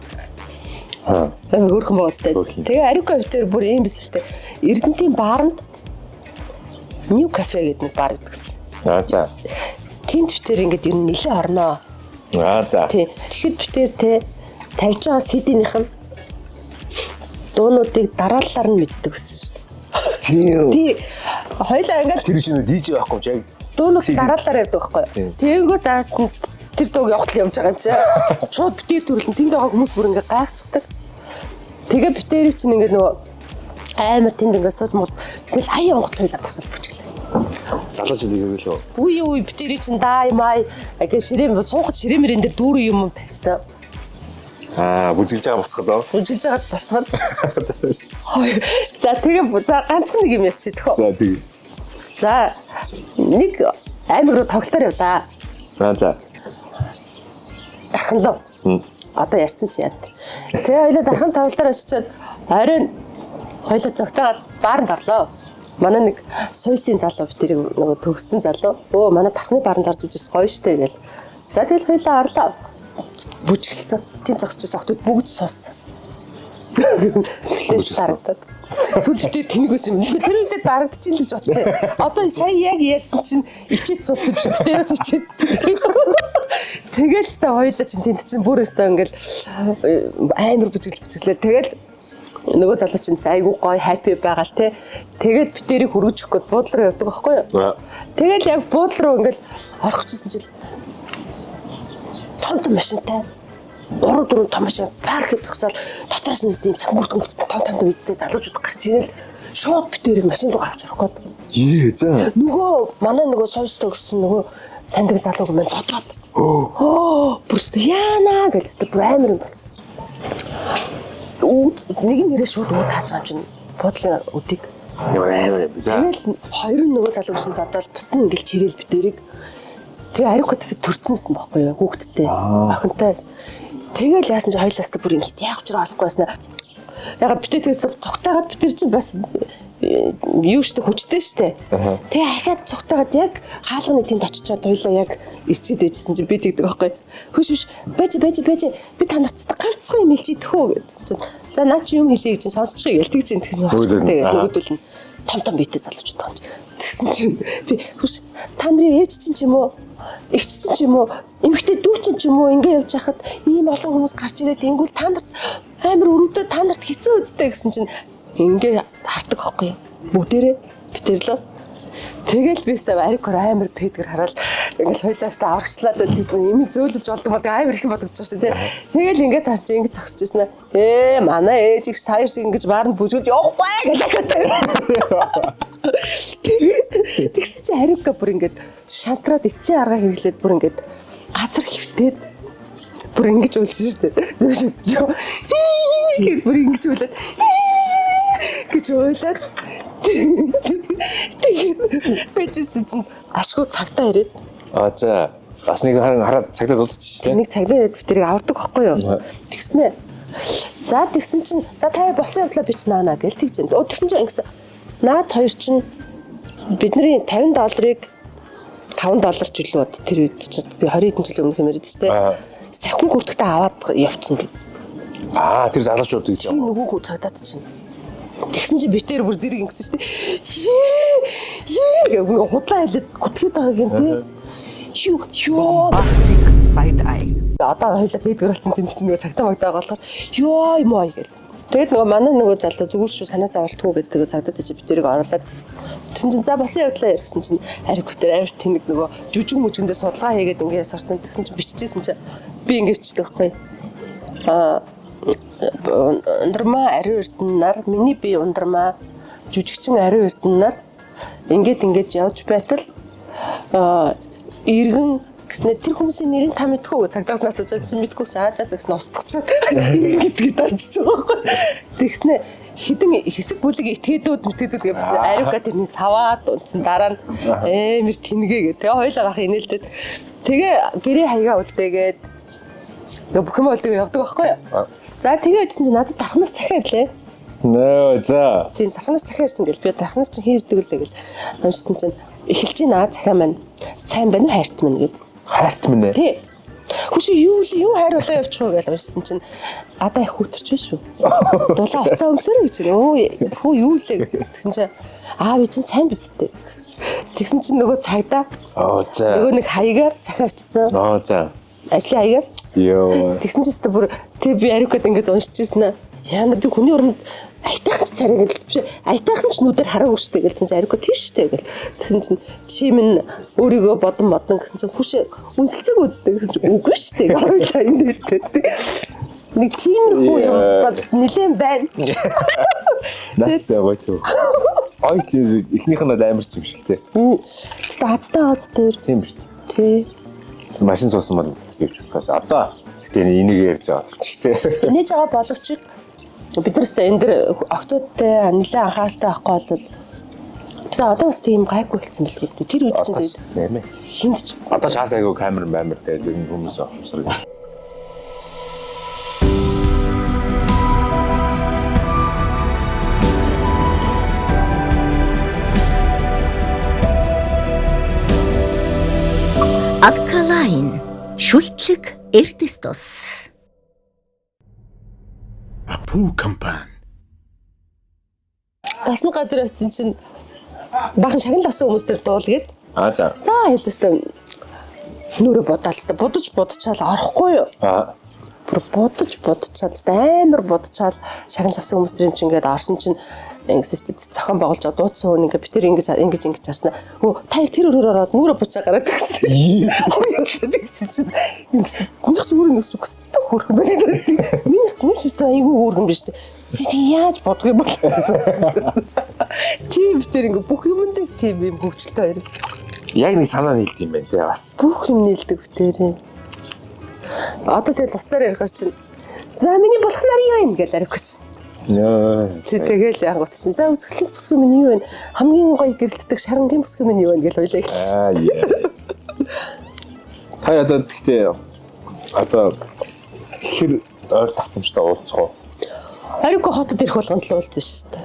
Тэр өөрхөн боостай. Тэгээ Ариука битэр бүр юм биш шүү дээ. Эрдэнэтийн бааранд New Cafe гэдэг нэг бар гэдгсэн. За. Тэнд битэр ингээд ер нь нэлээ орноо. За. Тэгэхэд битэр те тавьж байгаа CD-ийнх нь дуунуудыг дараалалаар нь мэддэг гэсэн. Тий. Хоёлаа ингээд тэр чинь DJ байхгүй ч яг дуунууд дараалалаар явдаг байхгүй. Тэгэнгүүт даасан тэр дууг явахтал явж байгаа юм чи. Шууд битэр төрлөн тэнд байгаа хүмүүс бүр ингээд гайхчихдаг. Тэгээ битэрийг чинь ингээд нөгөө амар тэнд ингээд сууж мод тэгэл аяа онгот хоёлаа босоод бүжиглээ. залуучууд ирэх лөө. Үе битэрийг чинь дай май агээ ширэм суухад ширэмэрэн дээр дүүрэн юм тавьцсан. Бүжиглж байгаа буцхад оо. Бүжиглж байгаад буцхад. За тэгээ ганцхан нэг юм ярьчих төхөө. За тэгээ. За нэг аймаг руу тоглолтоор явлаа. За. Дархан лөө. Одоо ярьсан чи яа. Тэгээ хоёлаа дархан тоглолтоор очичоод оройн хоёлаа зогтоод баарнд орлоо. Манай нэг сойсын залуу битэрийг нөгөө төгссөн залуу. Манай дархны баарнд орж үзээс гоё штэ гэл. За тэгэл хоёлаа орлоо. Бүжиглсэн. Тэн зогсож охтууд бүгд суусан. Флэш дарагдаад. Сүүлд дээр тэнэг байсан юм. Тэр үедээ дарагдчихин гэж бодсон. Одоо сая яг ярьсан чинь ичээд суудсан юм шиг. Дээрээс ичээд. Тэгэл ч та хоёулаа чинь тэнд чинь бүр өстой ингээл амар бүжиглээ. Тэгэл нөгөө залуу чинь айгуу гоё хаппи байгаа л те. Тэгээд битэрийг хөргөж өгөх гээд буудлын руу явдаг байхгүй юу? Тэгэл яг буудлын руу ингээл орох гэсэн чинь том машинтай 3-4 том машин парк зогсоод дотроос нь тийм сангуурт том үедээ залуучууд гарч ирэл шууд битэрийг машин руу авч орох гээд. За. Нөгөө манай нөгөө сойс төгссөн нөгөө таньдаг залууг мэн зодлоод. Бүрс яана гэдэг бүр амар юм болсон. Нэг нэрээ шууд үүд тааж байгаа юм чинь буудлын үдийг. Амар. Тэгэл хоёр нь нөгөө залуу чинь зодоод бусд нь ингээл чирэл битэрийг тэгээ Ариука тэгэхэд төрцөнсэн байхгүй юу хүүхдтэй охинтой. Тэгэл яасан ч хоёлаас та бүр ингэж яах ч болохгүй байснаа. Ягаад битээ тэгээс цогтойгоод битэр чинь бас юу штэ хүчтэй штэ. Тэгээ ахаад цогтойгоод яг хаалганы тэнд очичоод хоёлаа яг ирчээд байжсэн чинь би тэгдэг байхгүй. Хөш байж би та нарт ганцхан юм хэлж идэх үү гэсэн чинь. За наа чи юм хэлье гэж сонсчихъя гээл тэгж чинь тэгээд нөгөөдөл нь том битээ залуучууд байгаа юм. Тэгсэн чинь би хөш та нарын ээж чинь ч юм уу эгч чинь ч юм уу эмэгтэй дүү чинь ч юм уу ингэ явж байхад ийм олон хүмүүс гарч ирээд ингүүл та нарт амар өрөвдөд та нарт хэцүү үсттэй гэсэн чинь ингэ хардаг байхгүй юу бүгдээрээ битэрлөө. Тэгэл би өстой Ариукор амар педгэр хараад ингээл хоёлаас та аврагчлаад эмийг зөөлөж болдог амар их бодогдож байна шүү тий. Тэгэл ингээд харж ингэ зогсож ирсэн аа. Манай ээж их сая шиг ингэж баарнд бүжгэлж явахгүй гэж хэлээд. Тэгсэн чи Ариука бүр ингээд шантраад эцсийн арга хэрэглээд бүр ингээд газар хөвтөөд бүр ингэж үлсэн шүү дээ. Гэт бүр ингэж үлээд гэж ойлаад бэжсэн чинь ашгүй цагтаа ирээд. За бас нэг хараад цагтаа дуусчихлээ. Нэг цагтаа ирээд битэрийг авардаг байхгүй юу? Тэгснэ. За тэгсэн чинь за та болсон явдлаа бич наана гэл тэгж. Тэгсэн чинь ингэсэн. Наад хоёр чинь бидний $50-ыг $5 ч илүү бод тэр үед чинь би 20 хэдэн жилийн өмнөх юм яриад шүү дээ. Сахин хүрдэхдээ аваад явцсан гэв. Тэр залуучууд гэж юм. Нөгөөгөө цагдаад чинь. Тэгсэн чи битээр бүр зэрэг ингэсэн шүү дээ. Гэх нэг худлаа хэлээд гүтгэд байгааг юм тий. Юу Bombastic side eye. Одоо хоёлаа бэдгэр болсон тэнд чинь нөгөө цагтаа магтаа болохоор ёо юм аа гэл. Тэгээд нөгөө манай нөгөө залуу зүгээр шүү санаа зовлтгүй гэдэг цагдаад чи битэрийг оруулаад тэгсэн чинь за басан явдлаа ярьсан чинь Ариук дээр амар тэнэг нөгөө жүжиг мүжгэндээ судалгаа хийгээд ингээд сартан тэгсэн чинь биччихсэн чинь би ингээд бичдэг байхгүй. Ундрмаа ариун эрдэнэ нар миний бие ундрмаа жүжигчин ариун эрдэнэ нар ингээд явж байтал иргэн гэснээр тэр хүмүүсийн нэрийг та мэдгүй цагдаас асууж байсан мэдгүй за гэсэн устгачаад гэдгийг дажиж байгаа байхгүй. Тэгснээр хідэн хэсэг бүлэг этгээдүүд мэтгээдүүд гэсэн ариука тэрний саваад унтсан дараа нь амар тэнгээ гэ. Тэгээ хоёулаа гах инээлдэд тэгээ гэрээ хаягаа үлдээгээд бүх юм үлдээгээ явдаг байхгүй юу? За тэгээ очсон чинь надад дархнаас захиа ирлээ. Нөө за. Тийм дархнаас захиа ирсэн гэл би дархнаас чинь хийрдэг лээ гэл уншсан чинь эхэлж байна захиа маань сайн байна уу хайрт минь гэд. Хайрт минь ээ. Тий. Хүшээ юу хайруулаа явчихв гэж уншсан чинь адаа их хүтэрч байна шүү. Дулаан уцаа өмсөрөө гэж өө хөө юу лээ гэсэн чинь аав чинь сайн бидтэй. Тэгсэн чинь нөгөө цагдаа за. нөгөө нэг хаягаар захиа очсон. За. Ажлын хаягаар. Йоо. Тэгсэн чинь бүр тэг би арикад ингэж уншижсэн аа. Яна би хүний оронд аятайхан ч царай гэж биш аятайхан ч нүдээр хараагүй штэ гэсэн чинь арикад тийш штэ гэл. Тэгсэн чинь чи минь өөрийгөө бодон гэсэн чинь хүшээ үнсэлцээг үздэг гэсэн чинь үгүй штэ гэж хоёлаа инээдтэй. Нэг тиймэрхүү юм бол нэлээд байна. Настай гоёч. Ой тийм ихнийх нь амар ч юм шиг тий. Тэгтээ хацтай хаад дээр. Тийм биш. Тий. Машин суусан мал явж болохоос одоо гэтээ энийг ярьж байгаа ч тий. Инээж байгаа боловч бид нар энэ дэр октодтой нэлээд анхааралтай байхгүй бол тэгээ одоо бас тийм гайгүй болсон билгүй дээ. Тэр үед чинь тийм ээ. хинд ч Одоо ч хасаагүй камер дээр энэ хүмүүс авсраг. Alkaline шүлтлэг эрдэс тус. Apu Kampan. Гасны газар очсон чинь бахан шагнал авсан хүмүүстээр дуулгээд За. за хэлээстэй нүрэ бодаалцтай будчаал орохгүй юу? Бүр будчаал амар будчаал шагнал авсан хүмүүстэр юм чинь ингээд орсон чинь ингэсэн шүү дээ зохион байгуулж байгаа дуудсан хүн ингээд битэр ингэж харснаа хөө та тэр өрөөр ороод нүрэ бучаа гараад гэсэн. Тэгсэн чинь ингэсэн гүнх зүгээр нэг зүгстэй хөрхөн байна. Миний зүгстэй айгүй хөргөн биш үү? Яаж бодох юм бол. Тийм битэр ингээд бүх юм дээр тийм юм хөвчлөлтэй хоёроос. Яг нэг санаа нийлд юм байна тий бас. Бүх юм нийлдэг битэрээ. Одоо тэгэл уцаар ярих чинь за миний болох нар юу вэ гэж аригч. Нөө. Тэгэл яг утсан. За үзэсгэлэн бүсгүй минь юу вэ? Хамгийн гоё гэрэлтдэг шарангийн бүсгүй минь юу вэ гэж ойлаа хэлчихсэн. Та одоо тэгтээ одоо хэр ойр тавтамжтай уулзах уу? Арико хотод ирэх болгонд л уулзсан шүү дээ.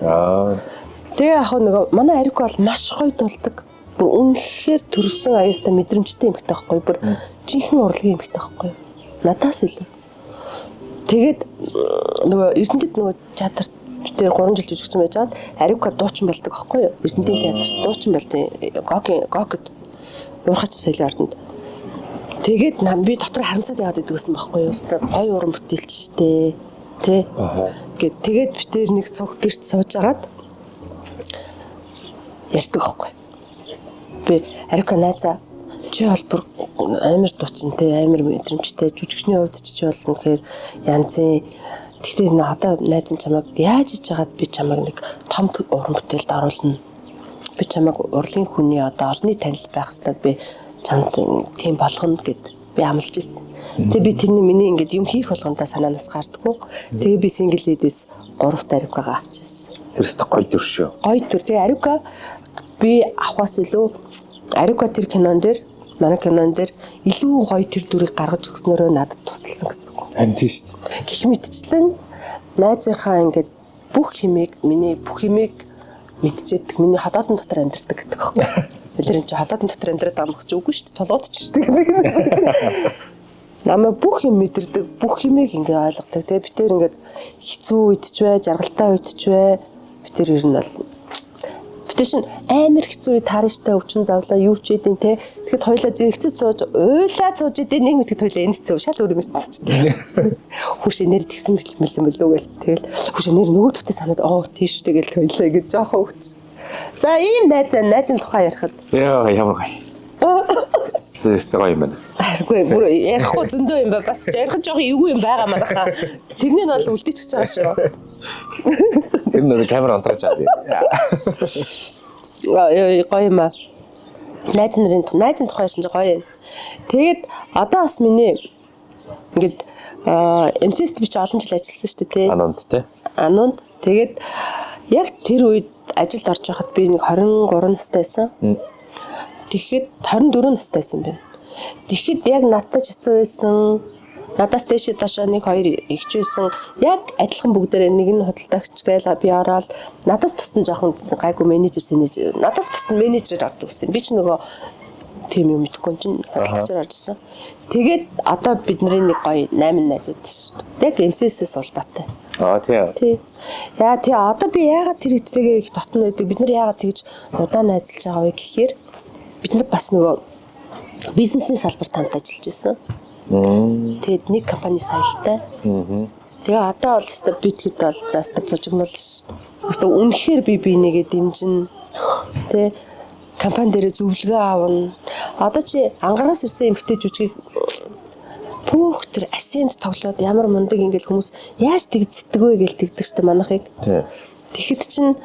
Тэгээ яг нөгөө манай Арико бол маш гоё дулдаг. Бүр үнэхээр төрсөн аюустай мэдрэмжтэй эмэгтэй байхгүй. Бүр жинхэнэ урлагийн эмэгтэй байхгүй. Надаас илүү. Тэгээд нөгөө Эрдэнэтэд нөгөө театрт дээр 3 жил жүжигчсэн байжгаад Арико дуучин болдог байхгүй юу? Эрдэнэтийн театрт дуучин болдог. Гокд уурхач соёлын ордонд. Тэгээд би дотор харамсаад яваад идэгсэн байхгүй юу? Өстой гоё уран бүтээлч штэ. Тэ. Тэгээд битээр нэг цог гэрт сууж агаад ярьдаг байхгүй. Би Арико найзаа чи бол бүр амар дуучинтэй, амар мэдрэмжтэй, жүжигчний хувьд чи бол үнэхээр янзын. Тэгтээ одоо найз нь чамайг яаж хийж яагаад би чамайг нэг том уран бүтээлд оруулна. Би чамайг урлагийн хүний одоо олонний танил байх хэвээр би чамд тийм болгоно гэд би амлаж ирсэн. Тэгээ би тэрний миний ингээд юм хийх болгондоо санаанаас гардаггүй. Тэгээ би сингл ледээс 3 Арикагаа авчихсан. Тэрс гоё дүр шүү. Гоё дүр. Тэгээ Арика би авахаас илүү Арика тэр кинон дээр манай кинон дээр илүү гоё тэр дүрийг гаргаж өгснөөрөө надад тусалсан гэсэн үг. Харин тийм шүү. Гэх мэтчлэн найзынхаа ингээд бүх химийг мэдчихэдэг. Миний ходоодон дотор амьдардаг гэдэг аахгүй. Билэр энэ ходоодон дотор амьдраад байгаа юм гэж үгүй шүү дээ. Толгойд ч шүү дээ. Намаа бүх юм мэдэрдэг, бүх юмыг ингээ ойлгодог. Тэгээ би тэр ингээд хэцүү үед ч бай, жаргалтай үед ч бай. Би тэр ер нь бол би чинь амар хэцүү үед таарна штэ өвчин завлаа юу ч хийдин те. Тэгэхэд хоёлаа зэрэгцэд сууж, уйлаад сууж идэ нэг мэтгэд хоёлаа эндцээ шал өөр юм шүү дээ. Хүүшээ нэр тэгсэн мэлэн болов гэл тэгэл хүүшээ нэр нөгөө төтө санаад тийш тэгэл хоёлаа гэж жоохон хөвч. За ийм найзын тухай ярихад. Яа ямар гоё. Тэрс гоё юм байна. Харгүй бүр ярихгүй зөндөө юм ба бас ярих жоохон эвгүй юм байгаа манайхаа. Тэрний нь бол үлдээчих байгаа шүү. Тэр нэг камер онтарч байгаа. Гоё юм аа. Найзын тухай ярьсан чинь гоё юм. Тэгээд одоо бас миний ингээд МСС-т би ч олон жил ажилласан шүү дээ тий. Анунд тий. Анунд Тэгээд яг тэр үед ажилд орж байхад би нэг 23 настай байсан. Тэгэхэд 24 настай байсан байна. Тэгэхэд яг надтай ч хэцүү байсан. Надаас дэше дашаа нэг хоёр ихч байсан. Яг адилхан бүгдээрээ нэг нь худалдагч гээл би ороод надаас бусдын жоохон гайгүй менежер надаас бусд нь менежер авдаг гэсэн. Би ч нөгөө тийм юм мэдхгүй чинь худалдагчаар орж исэн. Тэгээд одоо бидний нэг гоё 8 найзууд шүү. Яг МСС-с улбаатай. Тийм. Тий. Яа тий одоо би яагаад тэр хэдтэйгээ их дотно байдаг. Бид нар яагаад тэгж удаан найзалж байгаа вэ гэхээр бид нар бас нөгөө бизнесийн салбарт хамт ажиллаж байсан. Тэгээд нэг компани соёлтой. Тэгээ одоо бол өстой битгэд бол за өстой прожигнол өстой үнэхээр би нэгээ дэмжин. Тэ компани дээр зөвлөгөө авна. Одоо чи ангараас ирсэн эмэгтэй жүжиг бүх тэр асент тоглоод ямар мундаг ингээл хүмүүс яаж тэгж сэтгэвэ гэж тэгдэгчтэй манайхыг. Тэгэхэд чин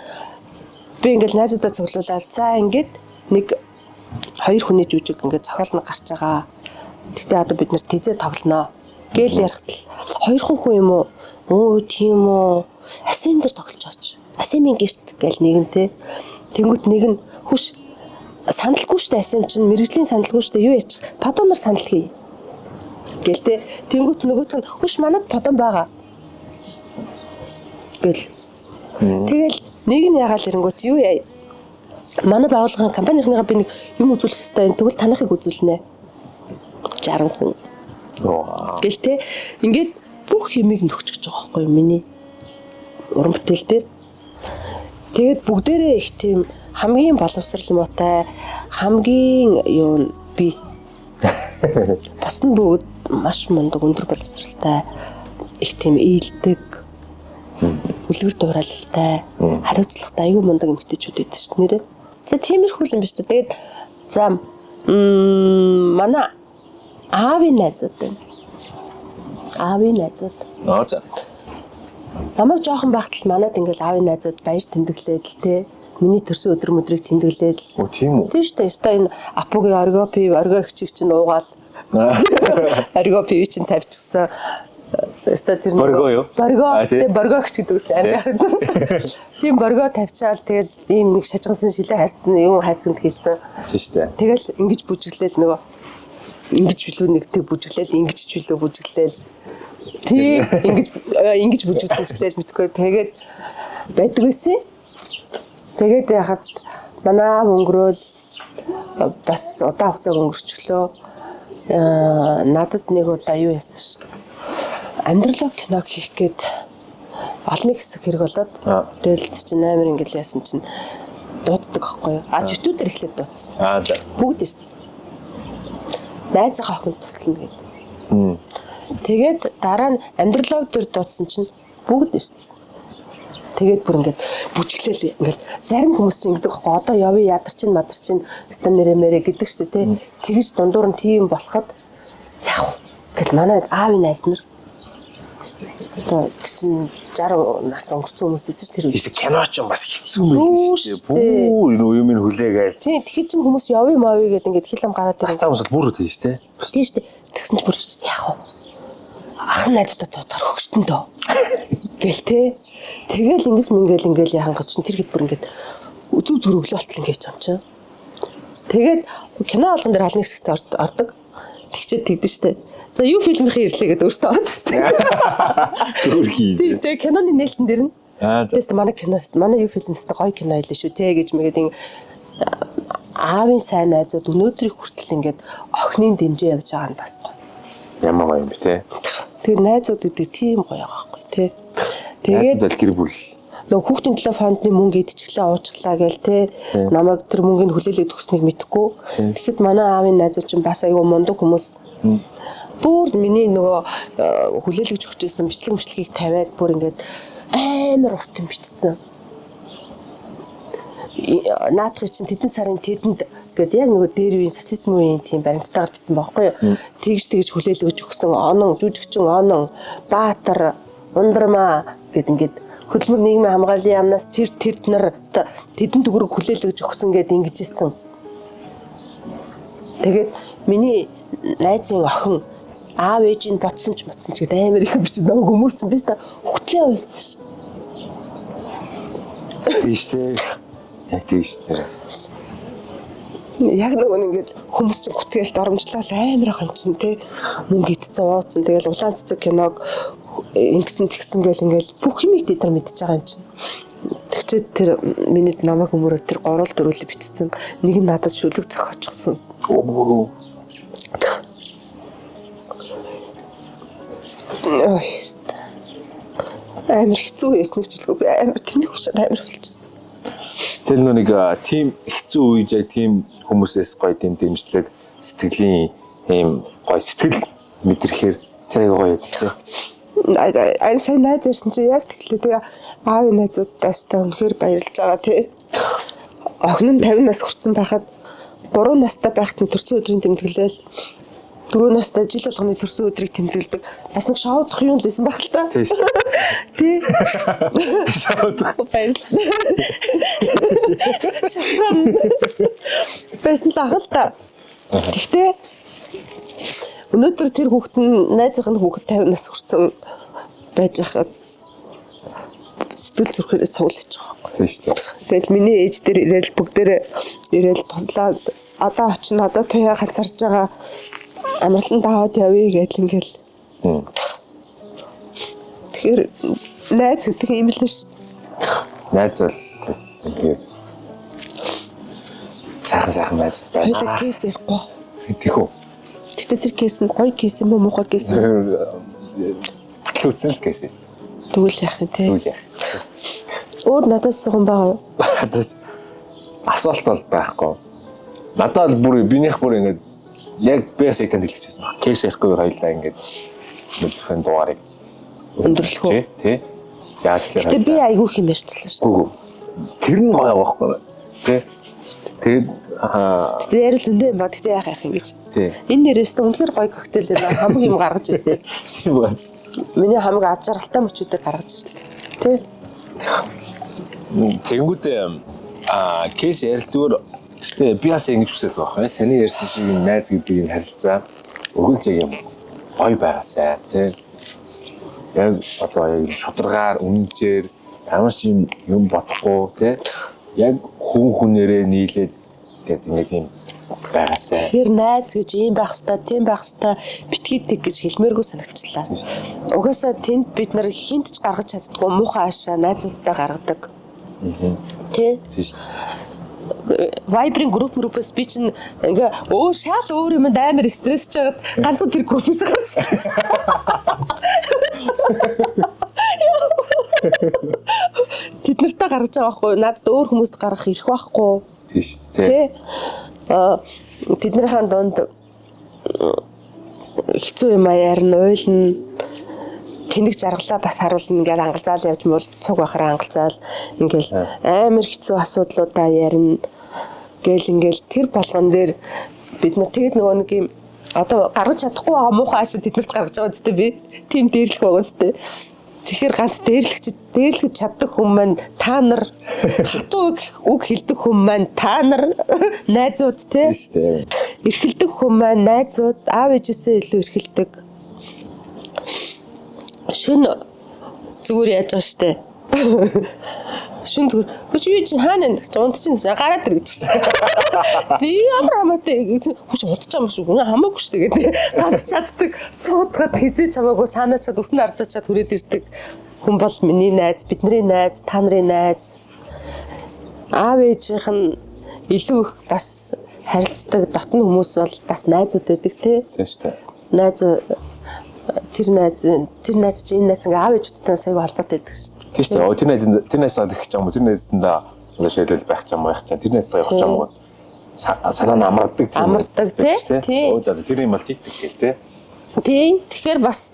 би ингээл найзуудаа цуглуулаад за ингээд нэг хоёр хүний жүжиг ингээд зохиолно гарч байгаа. Тэгтээ одоо бид нэр тизээ тоглоно. Гэл ярихтал хоёр хүн юм уу? Оо тийм үү. Асен дээр тоглож байгаа ч. Асемийн гэрт гэл нэгэнтэй. Тэнгүүт нэг нь хүш сандалгүй штэ асем чинь мэрэгжлийн сандалгүй штэ юу яач? Подонор сандал хий. Гэлтэй. Тэнгүүт нөгөөт нь хүш манад подон байгаа. Гэл. Тэгэл нэг нь ягаал ирэнгүүт юу яа? Манай байгууллагын компанийнхныгаа би нэг юм үзүүлэх хэрэгтэй. Тэгвэл танахыг үзүүлнэ. 60 хүн. Гэлтэй. Ингээд бүх юмыг нөхчихөж байгаа байхгүй юу миний уран бүтээл дээр. Тэгээд бүгдээрээ их тийм хамгийн боловсрал муутай хамгийн юу би бас нь бүгд маш мундаг өндөр боловсралтай их тийм ээлдэг үлгэр дуурайлалтай хариуцлагатай аюу мундаг эмэгтэйчүүд байдаг шүү дээ нэрээ. За тиймэрхүү юм биш үү. Тэгээд за манай аавын найзууд байна. Аавын найзууд. За. Намайг жоохон багтал манад ингээл аавын найзууд баяр тэмдэглээд л те. Миний төрсөн өдөр өдрийг тэмдэглээд л. Оо тийм үү. Тийм шүү дээ. Өстой энэ апугийн оргио пив оргио хчиг чинь уугаал. Оргио пив чинь тавьчихсан. Өстой тэр боргоо. Тийм боргоо хч гэдэг үсэн амбайхад. Тийм боргоо тавьчаал тэгэл ийм нэг шажгансан шилээ хайртан юм хайрцагт хийцэн. Тийм шүү дээ. Тэгэл ингэж бүжиглээл нөгөө ингэж билүү нэгтэй бүжиглээл ингэж чөлөө бүжиглээл. Тийм ингэж бүжиглээл мэдгүй тэгээд байдаг байсан. Тэгээд яхад манай өнгөрөөл бас удаан хугацааг өнгөрчлөө. Надад нэг удаа юу яасан шүү. Амьдралаа киног хийх гээд олны хэсэг хэрэг болоод рэлд чинь амар ингээл яасан чинь дууддаг аахгүй юу? YouTube дээр эхлээд дуудсан. За. Бүгд ирсэн. Найзынхаа охинд туслана гэдэг. Тэгээд дараа нь амьдралаа дээр дуудсан чинь бүгд ирсэн. Тэгээд бүр ингээд бүжиглээл ингээд зарим хүмүүс чинь ингэдэг аахгүй одоо явъя ядарчин мадарчин ста нэрэмэрэ гэдэг шүү дээ. Тэгэж дундуур нь тийм болоход яах вэ? Гэтэл манай аавын найз нар одоо чинь 60 нас өнгөрцөн хүмүүс эсэж тэр үед кино ч бас хэцүү юм шүү дээ. Бүү юм хүлээгээл. Тийм тэгэхээр чинь хүмүүс явъя маавь гэдэг ингээд хил ам гараад ирэх. Бас хүмүүс бүр тийм шүү дээ. Тийм шүү дээ. Тэгсэн чинь бүр яах вэ? Ах найзуудаа дуудаар хөгштөн дөө. Гэл те. Тэгэл ингэж ингээл яхан гэж чинь тэр хэд бүр ингээд зүг зөрөглөлтөл ингэж юм чинь. Тэгээд кино болгон дээр олны хэсэгт ордог. Тэгчээд тэгдэж штэ. За юу фильмийн ирлээ гэдэг өөртөө ордог штэ. Тэгээд киноны нээлтэн дээр нь. Тэст манай кино манай юу фильмээс гоё кино хэлээ шүү те гэж мэгээд аавын сайн найзууд өнөөдрийг хүртэл ингээд охины дэмжээ явж байгаа нь бас гоё. Ямар гоё юм бэ те. Тэр найзууд гэдэг тийм гоё байгаа байхгүй те. Тэгээд л гэр бүл. Нөгөө хүүхдийн төлөө фондны мөнгө идчихлээ уучглаа гээл те. Намайг тэр мөнгөний хүлээлгээд өгснийг мэдэхгүй. Тэгэхэд манай аавын найзууд чинь бас аюу мундаг хүмүүс. Бүр миний нөгөө хүлээлгэж өгчээсэн бичлэгийг тавиад бүр ингээд амар урт юм бичсэн. Наадах чинь тэдэн сарын тэдэнд гэдэг яг нөгөө дээр үеийн социализм үеийн тийм баримттайгаар бичсэн байхгүй юу. Тэгж хүлээлгэж өгсөн онон жүжигчин онон баатар ундрмаа гэд ингээд хөдөлмөр нийгмийн хамгааллын яамнаас тэр нар тэдэн төгрөг хүлээлгэж өгсөн гэд ингэжсэн. Тэгээд миний найзын охин аав ээжийг ботсон ч гэдэг амар их бичиж намайг өмөрцөн биш та хөтлөө уйсан ш. Тийш дээ. Яг тийш дээ. Яг нөгөө ингээд хүмүүс чинь гүтгээл доромжлол амар ах юм чинь те мөнгө идцэн ууцсан тэгэл улаан цэцэг киног ингэсэн тэгсэн гэл ингээл бүх юмыг тэд нар мэдчихэж байгаа юм чинь. Тэгчээд тэр миний намайг өмөрөө тэр 3-4 битцсэн нэг нь надад шүлэг зохиочихсон. Өө. Амар хэцүү байсан гэж хэлгүй би амар тэнэг хүч амар болчихсон. Тэр нэг тийм хэцүү үед яг тийм хүмүүсээс гоё тийм дэмжлэг сэтгэлийн ийм гоё сэтгэл мэдрэхээр тэр гоё тийм. Аа сайн найз ирсэн чи яг тэгэхээр тэгээ аавын найзуудаас та үнэхээр баярлж байгаа тий. Охин нь 50 нас хүрсэн байхад 3 настай байхад нь төрсөн өдрийн тэмдэглэл 4 настай жил болгоны төрсөн өдрийг тэмдэглэдэг. Бас нэг шоудах юм лсэн баг л та. Тий. Тий. Шоудах баярлалаа. Бэсэн л ахал та. Тэгтээ өнөөдөр тэр хүүхэд нь найзынхын хүүхэд 50 нас хүрсэн байж хахад сэтгэл зүрхээрээ цуглаж байгаа байхгүй. Тийм шүү дээ. Тэгэл миний ээж дээр ирээл бүгдээрээ ирээл туслаад одоо очино одоо туяа ганцарж байгаа амралтанд даваад явъя гэдэл ингээл. Тэгэхээр найз гэдэг юм л шүү. Найз бол ингээд сайхан найз байна. Хоёлаа кейс ярихгүй. Тийх үү. Гэтэ тэр кейс нь гоё кейс юм уу муухай кейс юм. Батлууцсан л кейс. Тэгвэл яах юм те. Тэгвэл яах. Өөр надаас суухан байгаа юу? Асуулт бол байхгүй. Надад бол бүр бинийх бүр ингээд яг бэсээ танд хэлчихсэн баг. Кейс ярихгүй хоёлаа ингээд мэдхэн дугаарыг өндөрлөх үү? Тий. Яг л. Гэтэ би айгүй их юм ярьчихлаа шүү. Үгүй. Тэр нь гоё байхгүй. Тий. Тэгээд Гэтэ ярил зөндөө юм ба гэтэ яах юм гэж. Тий. Энэ нэрээс үнэхээр гоё коктейл байна. Хамаг юм гаргаж ирдэг. Тийм байна. Миний хамаг аз жаргалтай мөчүүдийг гаргаж ирдэг. Тий. Тэнгүүтээ кейс ярилдгаар гэхдээ би бас ингэж хүсэж байгаа юм. Таны ярьсан шиг найз гэдэг юм харилцаа өгүүлж яг юм гоё байгаасай тий. Яг одоо яг шударгаар үнэнчээр ямар ч юм бодохгүй тий. Яг хүнээрээ нийлээд гэдэг нэг тийм байгаасай. Тэгэхээр найз гэж ийм байх хэвээр, тийм байх хэвээр битгий тэг гэж хэлмээргүй санагчлаа. Угаасаа тэнд бид нар хинт ч гаргаж чаддгүй муухай ашаа найзуудтай гаргадаг. Тэ? Тийм шүү. Viber группээс би чинь ингээ шал өөр юм амар стрессж байгаад ганцхан тэр группээс гарч ирсэн шүү. Тэд нартай гаргаж байгаа байхгүй надад өөр хүмүүст гаргах ирэх байхгүй. Тийм шүү дээ. Тэднийхэн донд хэцүү юм ярина, уйлна, тэнэг жаргалаа бас харуулна ингээд ангалзаал явж мул цуг бахараа ангалзаал ингээл амар хэцүү асуудлуудаа ярина гэл ингээл тэр болгон дээр бид нар тэгэд нөгөө нэг юм одоо гаргаж чадахгүй байгаа муухай ашиг тэднэрт гаргаж байгаа үстэй би тийм дээрлэх байгаа үстэй. Тэгэхээр ганц дээрлэж чаддаг хүн маань та нар хатуу үг хэлдэг хүн маань та нар найзууд тий. Эрхэлдэг хүн маань найзууд аав ээжээсээ илүү эрхэлдэг. Шүн зүгээр яаж байгаа штэ. Шүн зүгээр. Хүч юу чинь хаана энэ унд чинь гараад ир гэж гисэн. Ямар хамаатай хүч удаж байгаа юм шүү. Хамаагүй штэ гэдэг. Ганц чаддаг. Цуудгаад хизээч хамаагүй санаа чад өснө арцаачаад хүрээд ирдэг. Хүн бол миний найз, бидний найз, та нарын найз. Аав ээжийнх нь илүү их бас харилцдаг дотны хүмүүс бол бас найзууд байдаг тий. Тийм штэ. Найз тэр найз чинь энэ найз ингээ аав ээжүүдтэй саяг холбоотой байдаг шүү. Тийм шүү. Тэр найзаа дэх гэж юм уу? Тэр найзтандаа шийдэл байх ч юм уу? Тэр найзтайгаа явах ч юм уу? Санаа нь амардаг тийм. Амардаг тий. Оо за тэр юм бол тийм тий. Тийм. Тэгэхээр бас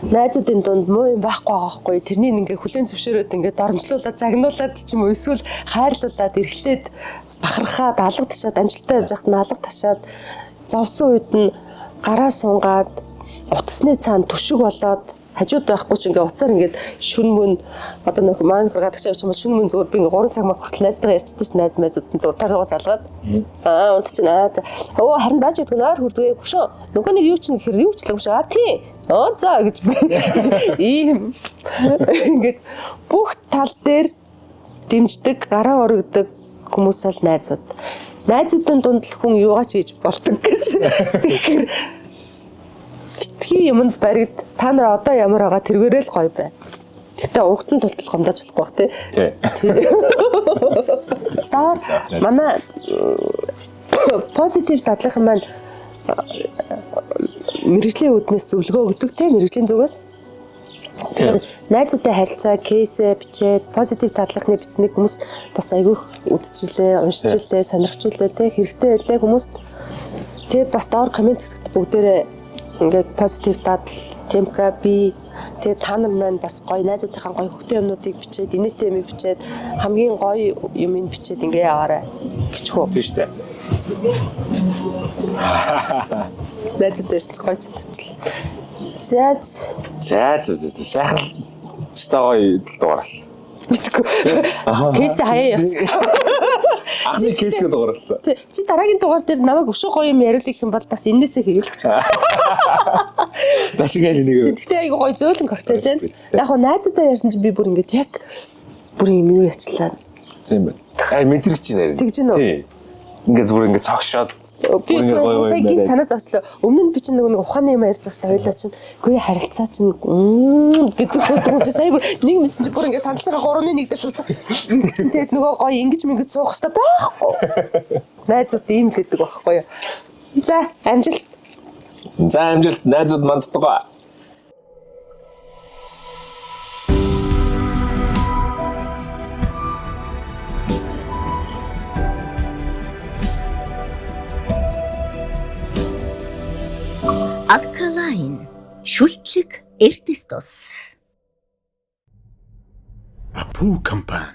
найзуудын дунд муу юм байхгүй байгаа байхгүй. Тэрнийг ингээ хүлэн зөвшөөрөөд ингээ доромжлуулаад загнуулаад ч юм уу эсвэл хайрлуулаад эрхлээд бахархаад алга ташаад амжилттай явж байхад нь алга ташаад зовсон үед нь гараа сунгаад утасны цаана түшиг болоод хажууд байхгүй ч ингээ уцаар ингээ шүн мөн одоо нөх манихэр гадагш явж байгаа шүн мөн зүгээр би ингээ 3 цаг маа хүртэл найзтайгаа ярьчихсан ш найзууд нь зуртаараа залгаад унт чинь оо харин бааж идэх нойр хүрдгээ хөшөө нөгөө нэг юу ч гэхээр юу ч л хөшөө тий за гэж ийм ингээ бүх тал дээр дэмждэг, гараа өргөдөг хүмүүс бол найзууд. Найзуудын дунд л хүн юугаач хийж болдог гэж. Тэгэхээр битгий юмд баригд та нар одоо ямар байгаа тэргээрээ л гоё бай. Тэгтээ угтан тултал гомдож болохгүй бах тий. Доор манай позитив дадлах маань мэрэгжлийн үүднээс зөвлөгөө өгдөг те мэрэгжлийн зүгээс. Тэгэхээр найзуудтай харилцаа кейсээ бичээд позитив дадлахны бичснийг хүмүүс бас айгүйх үдчихлээ, уншчихлээ, сонирхчихлээ те хэрэгтэй байлээ хүмүүст. Тэгээд бас доор комент хэсэгт бүгдээрээ ингээд позитив дадал, темка би тэгээд та нар маань бас гоё найзуудынхаа гоё хөвгтэй юмнуудыг бичээд, инээтэй юмыг бичээд хамгийн гоё юмыг бичээд ингээ яваарай гэж хөө. Тийм шүү дээ. Найзууд ирж гоё сэтгэл. За сайхан стогой дуурал. мэдгүй. Кейс хаяа явц. Анхны кейсгээ дуураллаа. Чи дараагийн дугаар дээр намайг өшөө гоё юм яриулах юм бол бас энээсээ хийлгэж байгаа. Басигээл нэг. Тэгтээ айгу гоё зөөлөн коктейл байна. Яг хоо найзуудаа ярьсан чинь би бүр ингээд яг бүр юм юу ячлаа. Тийм байна. Мэдрэг чинь ярина. Тэгж гинөө. Тийм. Ингээд зүгээр ингээд цогшоод би сая гин санаа зовчлоо. Өмнө нь би чинь нэг ухааны юм ярьж байгаа шүү дээ. Хоёлаа чинь үгүй харилцаа чинь гэдэг суудаг чи сая бүр нэг мэдсэн чи бүр ингээд сандлага 3-1 дээр сууцсан. Ингэсэн тэгээд нөгөө гоё ингэж мэгэд суух хэрэгтэй байхгүй. Найзууд ийм л гэдэг байхгүй юу. За амжилт. Найзууд манддаг. Alkaline шүлтлэг эрдэс тус. Apu Kampan.